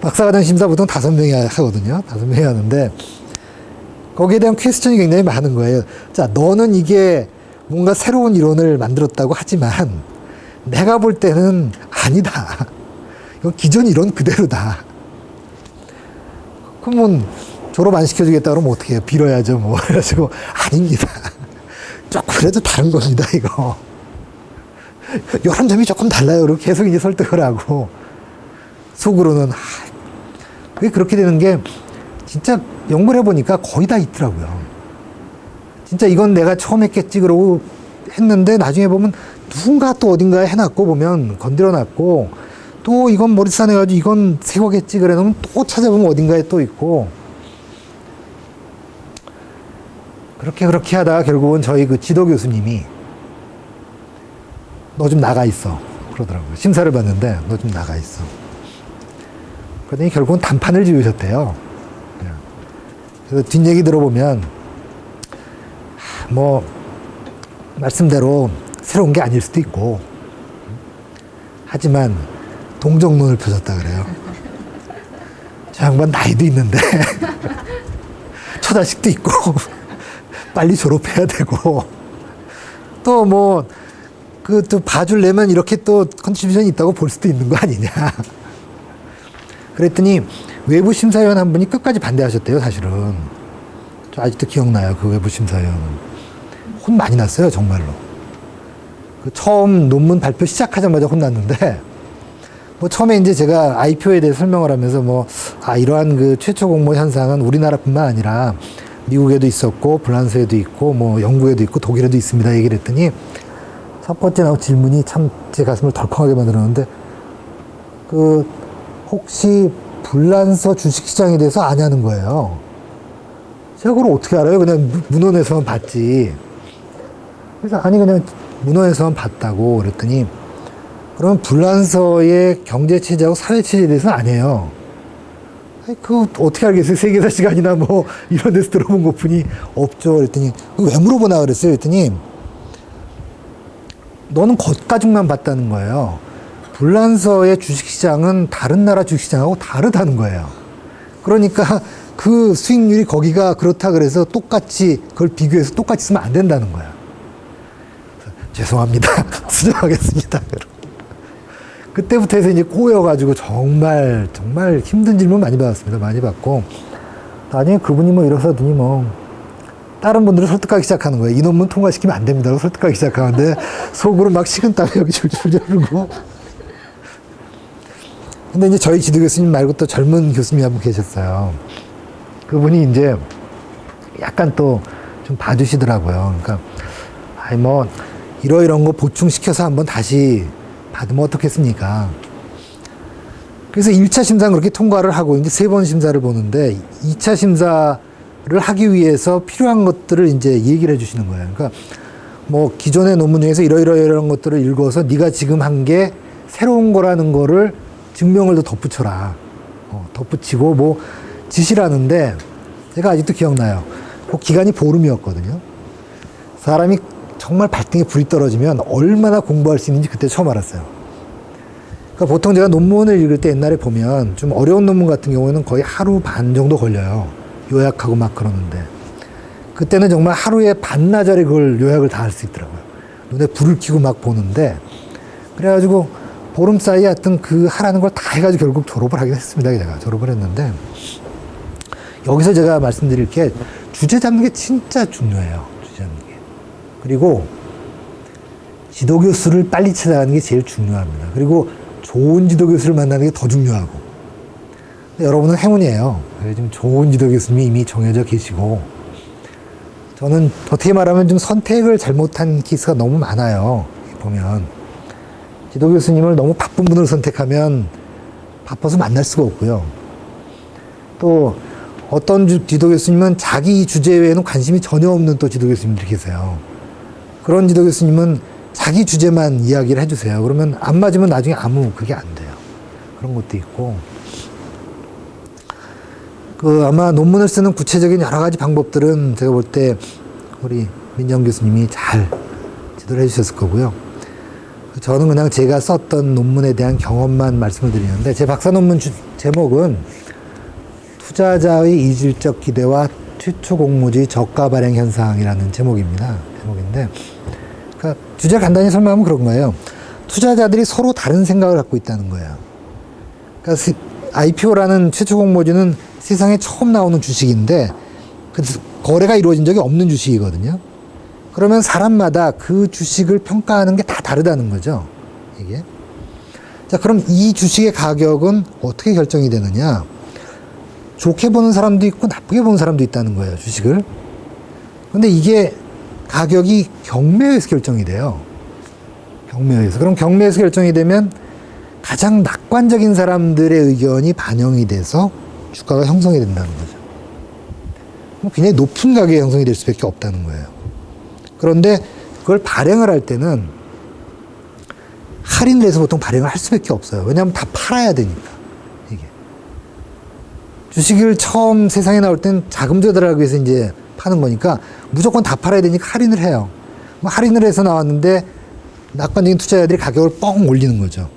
박사과정 심사 보통 5명이 하거든요. 5명이 하는데 거기에 대한 퀘스천이 굉장히 많은 거예요. 자, 너는 이게 뭔가 새로운 이론을 만들었다고 하지만 내가 볼 때는 아니다. 이건 기존 이론 그대로다. 그러면 졸업 안 시켜주겠다 그러면 어떻게 해요? 빌어야죠. 뭐. 그래가지고 아닙니다. 조금 그래도 다른 겁니다. 이거. 이런 점이 조금 달라요. 그리고 계속 이제 설득을 하고 속으로는 왜 그렇게 되는 게 진짜 연구를 해보니까 거의 다 있더라고요. 진짜 이건 내가 처음 했겠지 그러고 했는데 나중에 보면 누군가 또 어딘가에 해놨고 보면 건드려놨고 또 이건 머리 싸내가지고 이건 새 거겠지 그래 놓으면 또 찾아보면 어딘가에 또 있고 그렇게 하다가 결국은 저희 그 지도 교수님이 너 좀 나가 있어 그러더라고요. 심사를 봤는데 너 좀 나가 있어. 그러더니 결국은 단판을 지으셨대요. 그래서 뒷얘기 들어보면 뭐 말씀대로 새로운 게 아닐 수도 있고 하지만 동정론을 펴줬다 그래요. 저 양반 나이도 있는데 처자식도 있고 빨리 졸업해야 되고 또 뭐 그 또 봐줄래면 이렇게 또 컨트리뷰션이 있다고 볼 수도 있는 거 아니냐. 그랬더니 외부 심사위원 한 분이 끝까지 반대하셨대요. 사실은 저 아직도 기억나요. 그 외부 심사위원 혼 많이 났어요. 정말로. 그 처음 논문 발표 시작하자마자 혼났는데 뭐 처음에 이제 제가 IPO에 대해 설명을 하면서 이러한 그 최초 공모 현상은 우리나라뿐만 아니라 미국에도 있었고 프랑스에도 있고 뭐 영국에도 있고 독일에도 있습니다. 얘기를 했더니 첫 번째 나온 질문이 참 제 가슴을 덜컹하게 만들었는데 그 혹시 불란서 주식시장에 대해서 아냐는 거예요. 제가 그걸 어떻게 알아요? 그냥 문헌에서만 봤지. 그래서 아니 그냥 문헌에서만 봤다고 그랬더니 그러면 불란서의 경제체제하고 사회체제에 대해서는 아니에요. 아니, 그거 어떻게 알겠어요? 세계사 시간이나 뭐 이런 데서 들어본 것뿐이 없죠. 그랬더니 왜 물어보나 그랬어요. 그랬더니 너는 겉가죽만 봤다는 거예요. 불란서의 주식시장은 다른 나라 주식시장하고 다르다는 거예요. 그러니까 그 수익률이 거기가 그렇다 그래서 똑같이 그걸 비교해서 똑같이 쓰면 안 된다는 거예요. 죄송합니다. 수정하겠습니다. 그때부터 해서 이제 꼬여가지고 정말 힘든 질문 많이 받았습니다. 많이 받고 나중에 그분이 뭐 이러서더니 뭐 다른 분들을 설득하기 시작하는 거예요. 이 논문 통과시키면 안 됩니다. 설득하기 시작하는데 속으로 막 식은땀이 여기 줄줄 흐르고. 근데 이제 저희 지도 교수님 말고 또 젊은 교수님이 한 분 계셨어요. 그분이 이제 약간 또 좀 봐주시더라고요. 그러니까 뭐 이런 거 보충시켜서 한번 다시 받으면 어떻겠습니까? 그래서 1차 심사는 그렇게 통과를 하고 이제 3번 심사를 보는데 2차 심사를 하기 위해서 필요한 것들을 이제 얘기를 해주시는 거예요. 그러니까 뭐 기존의 논문 중에서 이런 것들을 읽어서 네가 지금 한 게 새로운 거라는 거를 증명을 더 덧붙여라. 덧붙이고 뭐 지시를 하는데 제가 아직도 기억나요. 그 기간이 보름이었거든요. 사람이 정말 발등에 불이 떨어지면 얼마나 공부할 수 있는지 그때 처음 알았어요. 그러니까 보통 제가 논문을 읽을 때 옛날에 보면 좀 어려운 논문 같은 경우에는 거의 하루 반 정도 걸려요. 요약하고 막 그러는데 그때는 정말 하루에 반나절에 그걸 요약을 다 할 수 있더라고요. 눈에 불을 켜고 막 보는데 그래가지고 보름 사이에 하여튼 그 하라는 걸 다 해가지고 결국 졸업을 하긴 했습니다. 제가 졸업을 했는데 여기서 제가 말씀드릴 게 주제 잡는 게 진짜 중요해요. 주제 잡는 게. 그리고 지도교수를 빨리 찾아가는 게 제일 중요합니다. 그리고 좋은 지도교수를 만나는 게 더 중요하고. 여러분은 행운이에요. 지금 좋은 지도교수님이 이미 정해져 계시고 저는 어떻게 말하면 좀 선택을 잘못한 케이스가 너무 많아요. 보면 지도 교수님을 너무 바쁜 분을 선택하면 바빠서 만날 수가 없고요. 또 어떤 지도 교수님은 자기 주제 외에는 관심이 전혀 없는 또 지도 교수님들이 계세요. 그런 지도 교수님은 자기 주제만 이야기를 해주세요. 그러면 안 맞으면 나중에 아무 그게 안 돼요. 그런 것도 있고. 아마 논문을 쓰는 구체적인 여러 가지 방법들은 제가 볼 때 우리 민정 교수님이 잘 지도를 해주셨을 거고요. 저는 그냥 제가 썼던 논문에 대한 경험만 말씀을 드리는데, 제 박사 논문 제목은 투자자의 이질적 기대와 최초 공모주의 저가 발행 현상이라는 제목인데, 그러니까 주제 간단히 설명하면 그런 거예요. 투자자들이 서로 다른 생각을 갖고 있다는 거예요. 그러니까 IPO라는 최초 공모주는 세상에 처음 나오는 주식인데 거래가 이루어진 적이 없는 주식이거든요. 그러면 사람마다 그 주식을 평가하는 게 다 다르다는 거죠. 이게. 자, 그럼 이 주식의 가격은 어떻게 결정이 되느냐? 좋게 보는 사람도 있고 나쁘게 보는 사람도 있다는 거예요, 주식을. 근데 이게 가격이 경매에서 결정이 돼요. 경매에서. 그럼 경매에서 결정이 되면 가장 낙관적인 사람들의 의견이 반영이 돼서 주가가 형성이 된다는 거죠. 굉장히 높은 가격이 형성이 될 수밖에 없다는 거예요. 그런데 그걸 발행을 할 때는 할인을 해서 보통 발행을 할 수밖에 없어요. 왜냐하면 다 팔아야 되니까. 이게. 주식을 처음 세상에 나올 땐 자금조달하기 위해서 이제 파는 거니까 무조건 다 팔아야 되니까 할인을 해요. 할인을 해서 나왔는데 낙관적인 투자자들이 가격을 뻥 올리는 거죠.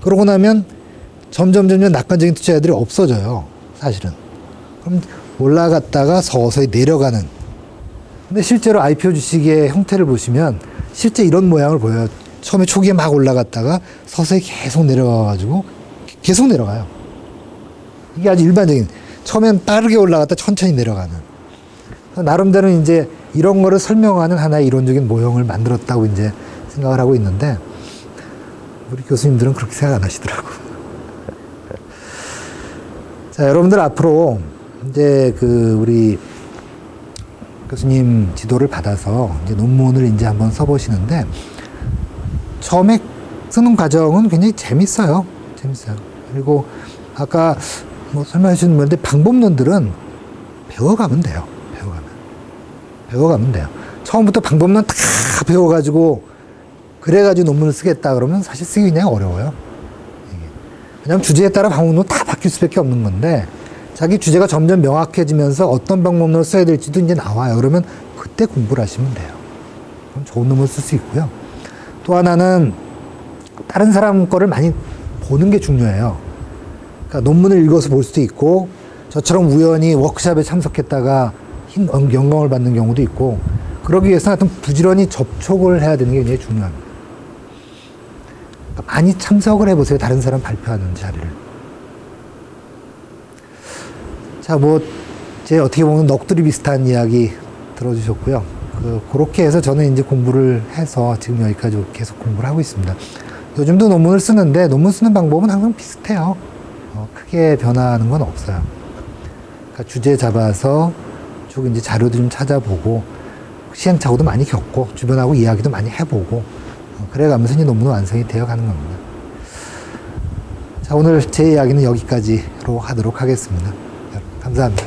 그러고 나면 점점 낙관적인 투자자들이 없어져요. 사실은. 그럼 올라갔다가 서서히 내려가는. 근데 실제로 IPO 주식의 형태를 보시면 실제 이런 모양을 보여요. 처음에 초기에 막 올라갔다가 서서히 계속 내려가가지고 계속 내려가요. 이게 아주 일반적인, 처음엔 빠르게 올라갔다 천천히 내려가는. 나름대로 이제 이런 거를 설명하는 하나의 이론적인 모형을 만들었다고 이제 생각을 하고 있는데, 우리 교수님들은 그렇게 생각 안 하시더라고. 자, 여러분들 앞으로 이제 우리 교수님 지도를 받아서 이제 논문을 이제 한번 써보시는데, 처음에 쓰는 과정은 굉장히 재밌어요. 그리고 아까 설명해 주신 건데, 방법론들은 배워가면 돼요. 배워가면 돼요. 처음부터 방법론 다 배워가지고 그래가지고 논문을 쓰겠다 그러면 사실 쓰기 굉장히 어려워요. 왜냐하면 주제에 따라 방법론 다 바뀔 수밖에 없는 건데, 자기 주제가 점점 명확해지면서 어떤 방법론을 써야 될지도 이제 나와요. 그러면 그때 공부를 하시면 돼요. 그럼 좋은 논문을 쓸 수 있고요. 또 하나는 다른 사람 거를 많이 보는 게 중요해요. 그러니까 논문을 읽어서 볼 수도 있고, 저처럼 우연히 워크숍에 참석했다가 흰 영감을 받는 경우도 있고, 그러기 위해서 하여튼 부지런히 접촉을 해야 되는 게 굉장히 중요합니다. 그러니까 많이 참석을 해보세요. 다른 사람 발표하는 자리를. 자, 제 어떻게 보면 넋두리 비슷한 이야기 들어주셨고요. 그렇게 해서 저는 이제 공부를 해서 지금 여기까지 계속 공부를 하고 있습니다. 요즘도 논문을 쓰는데 논문 쓰는 방법은 항상 비슷해요. 크게 변화하는 건 없어요. 그러니까 주제 잡아서 쭉 이제 자료도 좀 찾아보고, 시행착오도 많이 겪고, 주변하고 이야기도 많이 해보고, 그래가면서 이제 논문 완성이 되어 가는 겁니다. 자, 오늘 제 이야기는 여기까지로 하도록 하겠습니다. 감사합니다.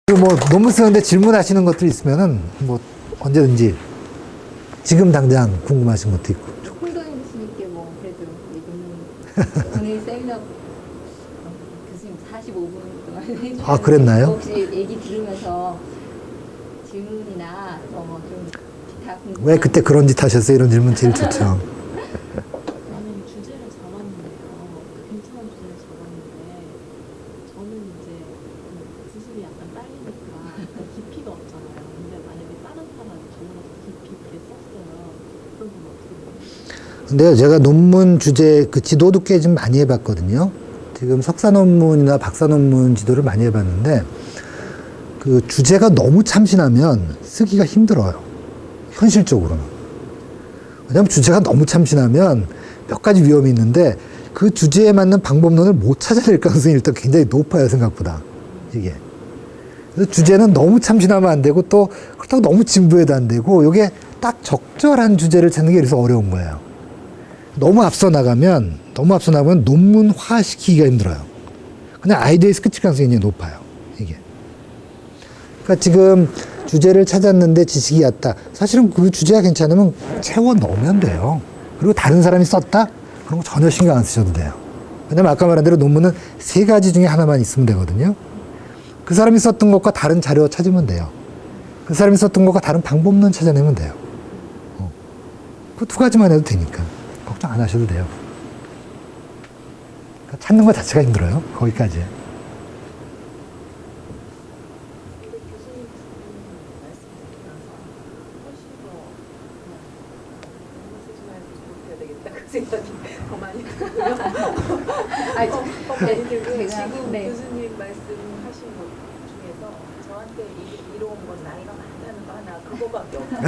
그리고 뭐 논문 쓰는데 질문하시는 것들 있으면은 뭐 언제든지 지금 당장 궁금하신 것도 있고. 홀더님께 뭐 그래도 논문 오늘 세미나 교수님 45분 동안 해주셨는데 아, 그랬나요? 혹시 얘기 들으면서 질문이나 뭐좀 기타 궁금한 왜 그때 그런 짓 하셨어요? 이런 질문 제일 좋죠. 저는 주제를 잡았는데요. 괜찮은 주제를 잡았는데 저는 이제 그 구슬이 약간 딸리니까 깊이가 없잖아요. 근데 만약에 다른 사람이 저보다 더 깊이 있게 썼어요. 그런 건 어떻게 돼요? 근데 제가 논문 주제 그 지도도 꽤 좀 많이 해봤거든요. 지금 석사 논문이나 박사 논문 지도를 많이 해봤는데 그 주제가 너무 참신하면 쓰기가 힘들어요. 현실적으로는. 왜냐하면 주제가 너무 참신하면 몇 가지 위험이 있는데 그 주제에 맞는 방법론을 못 찾아낼 가능성이 일단 굉장히 높아요, 생각보다. 이게. 그래서 주제는 너무 참신하면 안 되고 또 그렇다고 너무 진부해도 안 되고 이게 딱 적절한 주제를 찾는 게 그래서 어려운 거예요. 너무 앞서 나가면 논문화 시키기가 힘들어요. 그냥 아이디어에서 끝일 가능성이 굉장히 높아요. 이게. 그러니까 지금 주제를 찾았는데 지식이 얕다. 사실은 그 주제가 괜찮으면 채워 넣으면 돼요. 그리고 다른 사람이 썼다? 그런 거 전혀 신경 안 쓰셔도 돼요. 왜냐면 아까 말한 대로 논문은 3가지 중에 하나만 있으면 되거든요. 그 사람이 썼던 것과 다른 자료 찾으면 돼요. 그 사람이 썼던 것과 다른 방법론 찾아내면 돼요. 그 2가지만 해도 되니까. 걱정 안 하셔도 돼요. 그러니까 찾는 것 자체가 힘들어요. 거기까지. 생각이 더 많이 들고요. 제가 지금 네. 교수님 말씀하신 것 중에서 저한테 이로운 건 나이가 많다는 거 하나 그거밖에 없어요.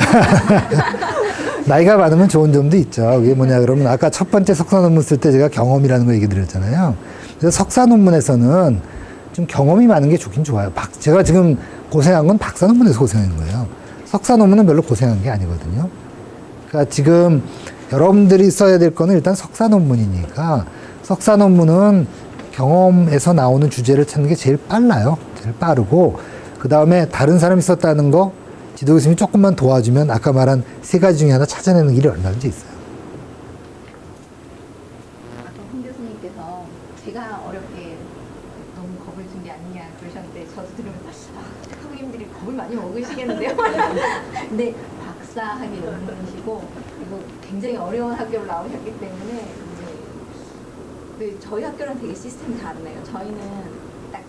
나이가 많으면 좋은 점도 있죠. 그게 뭐냐 그러면 아까 첫 번째 석사 논문 쓸 때 제가 경험이라는 거 얘기 드렸잖아요. 그래서 석사 논문에서는 좀 경험이 많은 게 좋긴 좋아요. 제가 지금 고생한 건 박사 논문에서 고생한 거예요. 석사 논문은 별로 고생한 게 아니거든요. 그러니까 지금 여러분들이 써야 될 거는 일단 석사 논문이니까 석사 논문은 경험에서 나오는 주제를 찾는 게 제일 빨라요. 제일 빠르고 그 다음에 다른 사람이 썼다는 거 지도 교수님이 조금만 도와주면 아까 말한 3가지 중에 하나 찾아내는 길이 얼마든지 있어요. 아까 홍 교수님께서 제가 어렵게 너무 겁을 준 게 아니냐 그러셨는데 저도 들으면 학부님들이 겁을 많이 먹으시겠는데요. 근데 박사학위 논문이시고 그리고 굉장히 어려운 학교를 나오셨기 때문에 이제 저희 학교랑 되게 시스템이 다르네요. 저희는 딱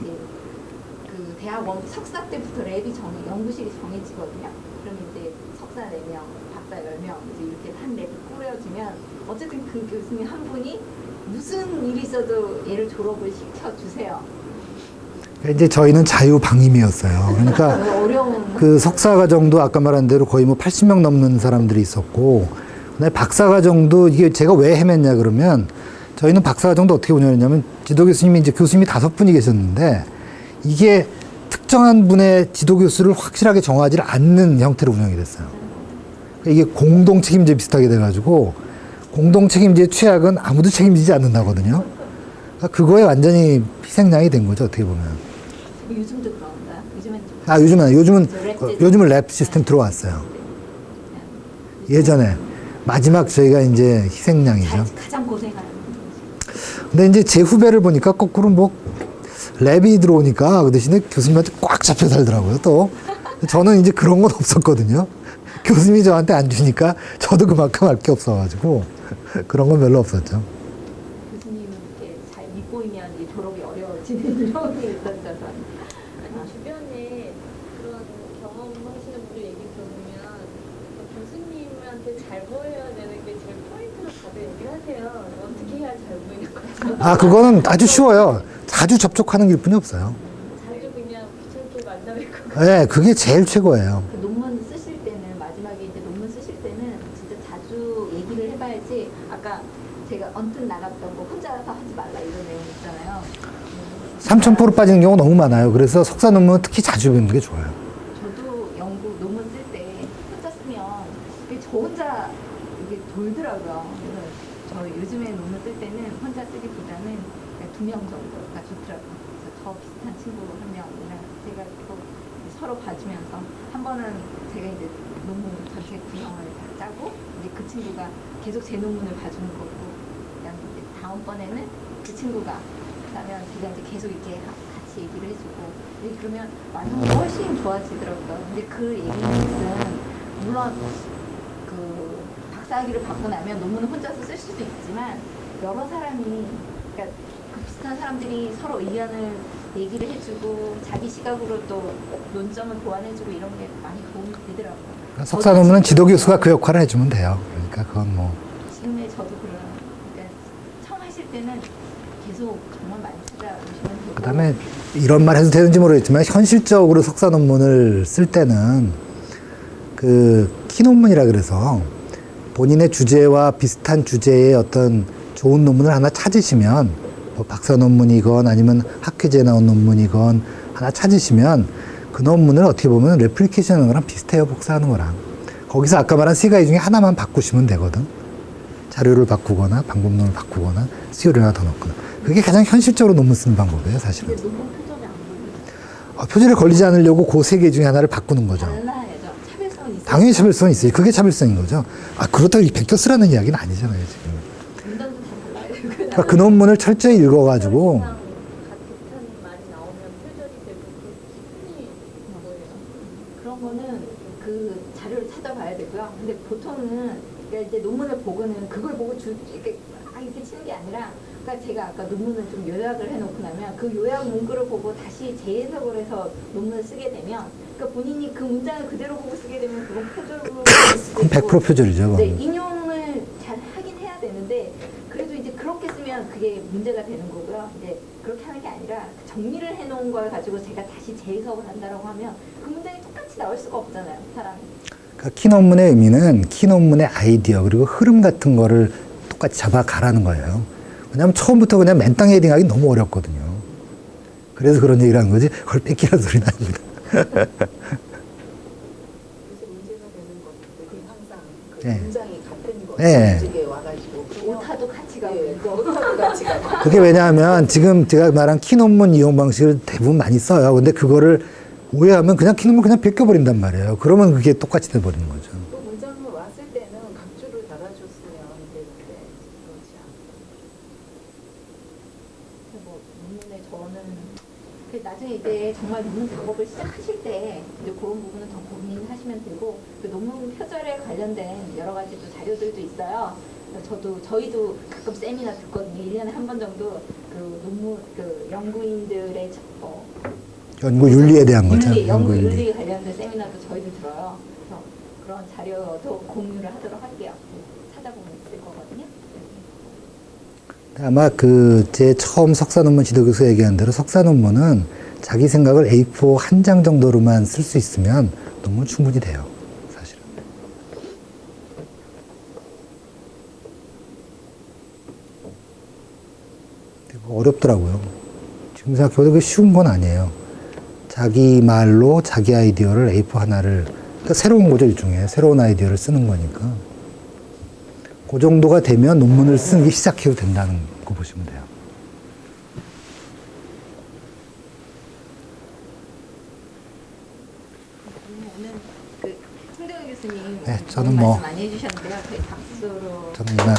이제 그 대학원 석사 때부터 랩이 연구실이 정해지거든요. 그럼 이제 석사 4명, 박사 10명 이제 이렇게 한 랩을 꾸려주면 어쨌든 그 교수님 한 분이 무슨 일이 있어도 얘를 졸업을 시켜주세요. 이제 저희는 자유방임이었어요. 그러니까 어려운 그 석사 과정도 아까 말한 대로 거의 뭐 80명 넘는 사람들이 있었고, 그다음에 박사 과정도 이게 제가 왜 헤맸냐 그러면 저희는 박사 과정도 어떻게 운영했냐면 지도 교수님이 이제 교수님이 5분이 계셨는데 이게 특정한 분의 지도 교수를 확실하게 정하지 않는 형태로 운영이 됐어요. 이게 공동 책임제 비슷하게 돼가지고 공동 책임제의 최악은 아무도 책임지지 않는다거든요. 그러니까 그거에 완전히 희생양이 된 거죠, 어떻게 보면. 요즘도 그런가요? 요즘은 랩 시스템 들어왔어요. 예전에 마지막 저희가 이제 희생양이죠. 가장 고생하는 근데 이제 제 후배를 보니까 거꾸로 뭐 랩이 들어오니까 그 대신에 교수님한테 꽉 잡혀 살더라고요, 또. 저는 이제 그런 건 없었거든요. 교수님이 저한테 안 주니까 저도 그만큼 할 게 없어가지고 그런 건 별로 없었죠. 교수님은 이렇게 잘 믿고 있면 이 졸업이 어려워지는 이런 게 있었잖아요. 주변에 그런 경험하시는 분들 얘기 들어보면 교수님한테 잘 보여야 되는 게 제일 포인트로 다들 얘기하세요. 어떻게 해야 잘 보이는 거죠? 아, 그거는 아주 쉬워요. 자주 접촉하는 길 뿐이 없어요. 자주 그냥 귀찮게 만나뵙고. 네, 그게 제일 최고예요. 그 논문 쓰실 때는 마지막에 이제 논문 쓰실 때는 진짜 자주 얘기를 해봐야지. 아까 제가 언뜻 나갔던 거 혼자서 하지 말라 이런 내용 있잖아요. 3,000% 빠지는 경우가 너무 많아요. 그래서 석사 논문은 특히 자주 배우는 게 좋아요. 저도 연구 논문 쓸 때 혼자 쓰면 이게 저 혼자 이게 돌더라고요. 그래서 저 요즘에 논문 쓸 때는 혼자 쓰기보다는 2명 정도가 좋더라고요. 그래서 더 비슷한 친구 1명이랑 서로 봐주면서 한 번은 제가 이제 논문 전체 구성을 다 짜고 이제 그 친구가 계속 제 논문을 봐주는 거고 그다음에 이제 다음번에는 그 친구가 그다음에 제가 이제 계속 이렇게 같이 얘기를 해주고 이제 그러면 완성이 훨씬 좋아지더라고요. 근데 그 얘기는 물론 그 박사학위를 받고 나면 논문을 혼자서 쓸 수도 있지만 여러 사람이 그러니까 그 비슷한 사람들이 서로 의견을 얘기를 해주고 자기 시각으로 또 논점을 보완해주고 이런 게 많이 도움이 되더라고요. 석사 논문은 지도 교수가 그 역할을 해주면 돼요. 그러니까 그건 뭐 지금의 저도 그런 그러니까 처음 하실 때는 계속 정말 많이 찾아오시면 되고 그다음에 이런 말 해도 되는지 모르겠지만 현실적으로 석사 논문을 쓸 때는 그 키논문이라 그래서 본인의 주제와 비슷한 주제의 어떤 좋은 논문을 하나 찾으시면 뭐 박사 논문이건 아니면 학회지에 나온 논문이건 하나 찾으시면 그 논문을 어떻게 보면 레플리케이션하는 거랑 비슷해요. 복사하는 거랑. 거기서 아까 말한 세 가지 중에 하나만 바꾸시면 되거든. 자료를 바꾸거나 방법론을 바꾸거나 수요를 하나 더 넣거나. 그게 가장 현실적으로 논문 쓰는 방법이에요, 사실은. 근데 논문 표절이 안 걸리죠. 표절에 걸리지 않으려고 그 세 개 중에 하나를 바꾸는 거죠. 달라야죠. 차별성이 있어요. 당연히 차별성이 있어요. 그게 차별성인 거죠. 그렇다고 벡터 쓰라는 이야기는 아니잖아요, 지금. 문장도 다 달라야 되고 그러니까 그 논문을 철저히 읽어가지고 비슷한 말이 나오면 표절이 되고 흔히 뭐예요? 그런 거는 그 자료를 찾아봐야 되고요. 근데 보통은 그러니까 이제 논문을 보고는 그걸 보고 이렇게 이렇게 치는 게 아니라 그러니까 제가 아까 논문을 좀 요약을 해놓고 나면 그 요약 문구를 보고 다시 재해석을 해서 논문을 쓰게 되면 그러니까 본인이 그 문장을 그대로 보고 쓰게 되면 그건 표절로 그건 100% 표절이죠. 네, 그건. 인용을 잘 하긴 해야 되는데 그래도 이제 그렇게 쓰면 그게 문제가 되는 거고요. 이제 그렇게 하는 게 아니라 정리를 해놓은 걸 가지고 제가 다시 재해석을 한다라고 하면 그 문장이 똑같이 나올 수가 없잖아요, 사람이. 그러니까 키 논문의 의미는 키 논문의 아이디어 그리고 흐름 같은 거를 똑같이 잡아가라는 거예요. 왜냐하면 처음부터 그냥 맨땅 헤딩하기 너무 어렵거든요. 그래서 그런 얘기를 하는 거지 그걸 뺏기라는 소리는 아닙니다. 그래서 문제가 되는 것들이 항상 그 네. 문장이 같은 거 네. 쪽에 와가지고 오타도 같이 가고 예, 있고. 오타도 같이 가고 그게 왜냐하면 지금 제가 말한 키 논문 이용 방식을 대부분 많이 써요. 근데 그거를 오해하면 그냥 키 논문 그냥 벗겨버린단 말이에요. 그러면 그게 똑같이 돼버리는 거죠. 또 문장을 왔을 때는 각주를 달아줬으면 되는데 그렇지 않고 뭐 논문에 저는 나중에 이제 정말 논문 작업을 시작하실 때 이제 그런 부분은 더 고민하시면 되고 그 논문 표절에 관련된 여러 가지 또 자료들도 있어요. 저희도 가끔 세미나 듣거든요. 1년에 한 번 정도 그 논문 그 연구인들의 연구 윤리에 대한 거죠. 연구 윤리. 윤리 관련된 세미나도 저희도 들어요. 그래서 그런 자료도 공유를 하도록 할게요. 찾아보면 있을 거거든요. 아마 제 처음 석사 논문 지도 교수 얘기한 대로 석사 논문은 자기 생각을 A4 한 장 정도로만 쓸 수 있으면 논문 충분히 돼요. 사실은. 어렵더라고요. 지금 생각해보면 그게 쉬운 건 아니에요. 자기 말로 자기 아이디어를 A4 하나를, 그러니까 새로운 거죠, 일종의. 새로운 아이디어를 쓰는 거니까. 그 정도가 되면 논문을 쓰기 시작해도 된다는 거 보시면 돼요. 오늘 그 홍대원 교수님 네, 저는 좋은 뭐- 말씀 많이 해주셨는데요. 저희 박수로 저는 이만.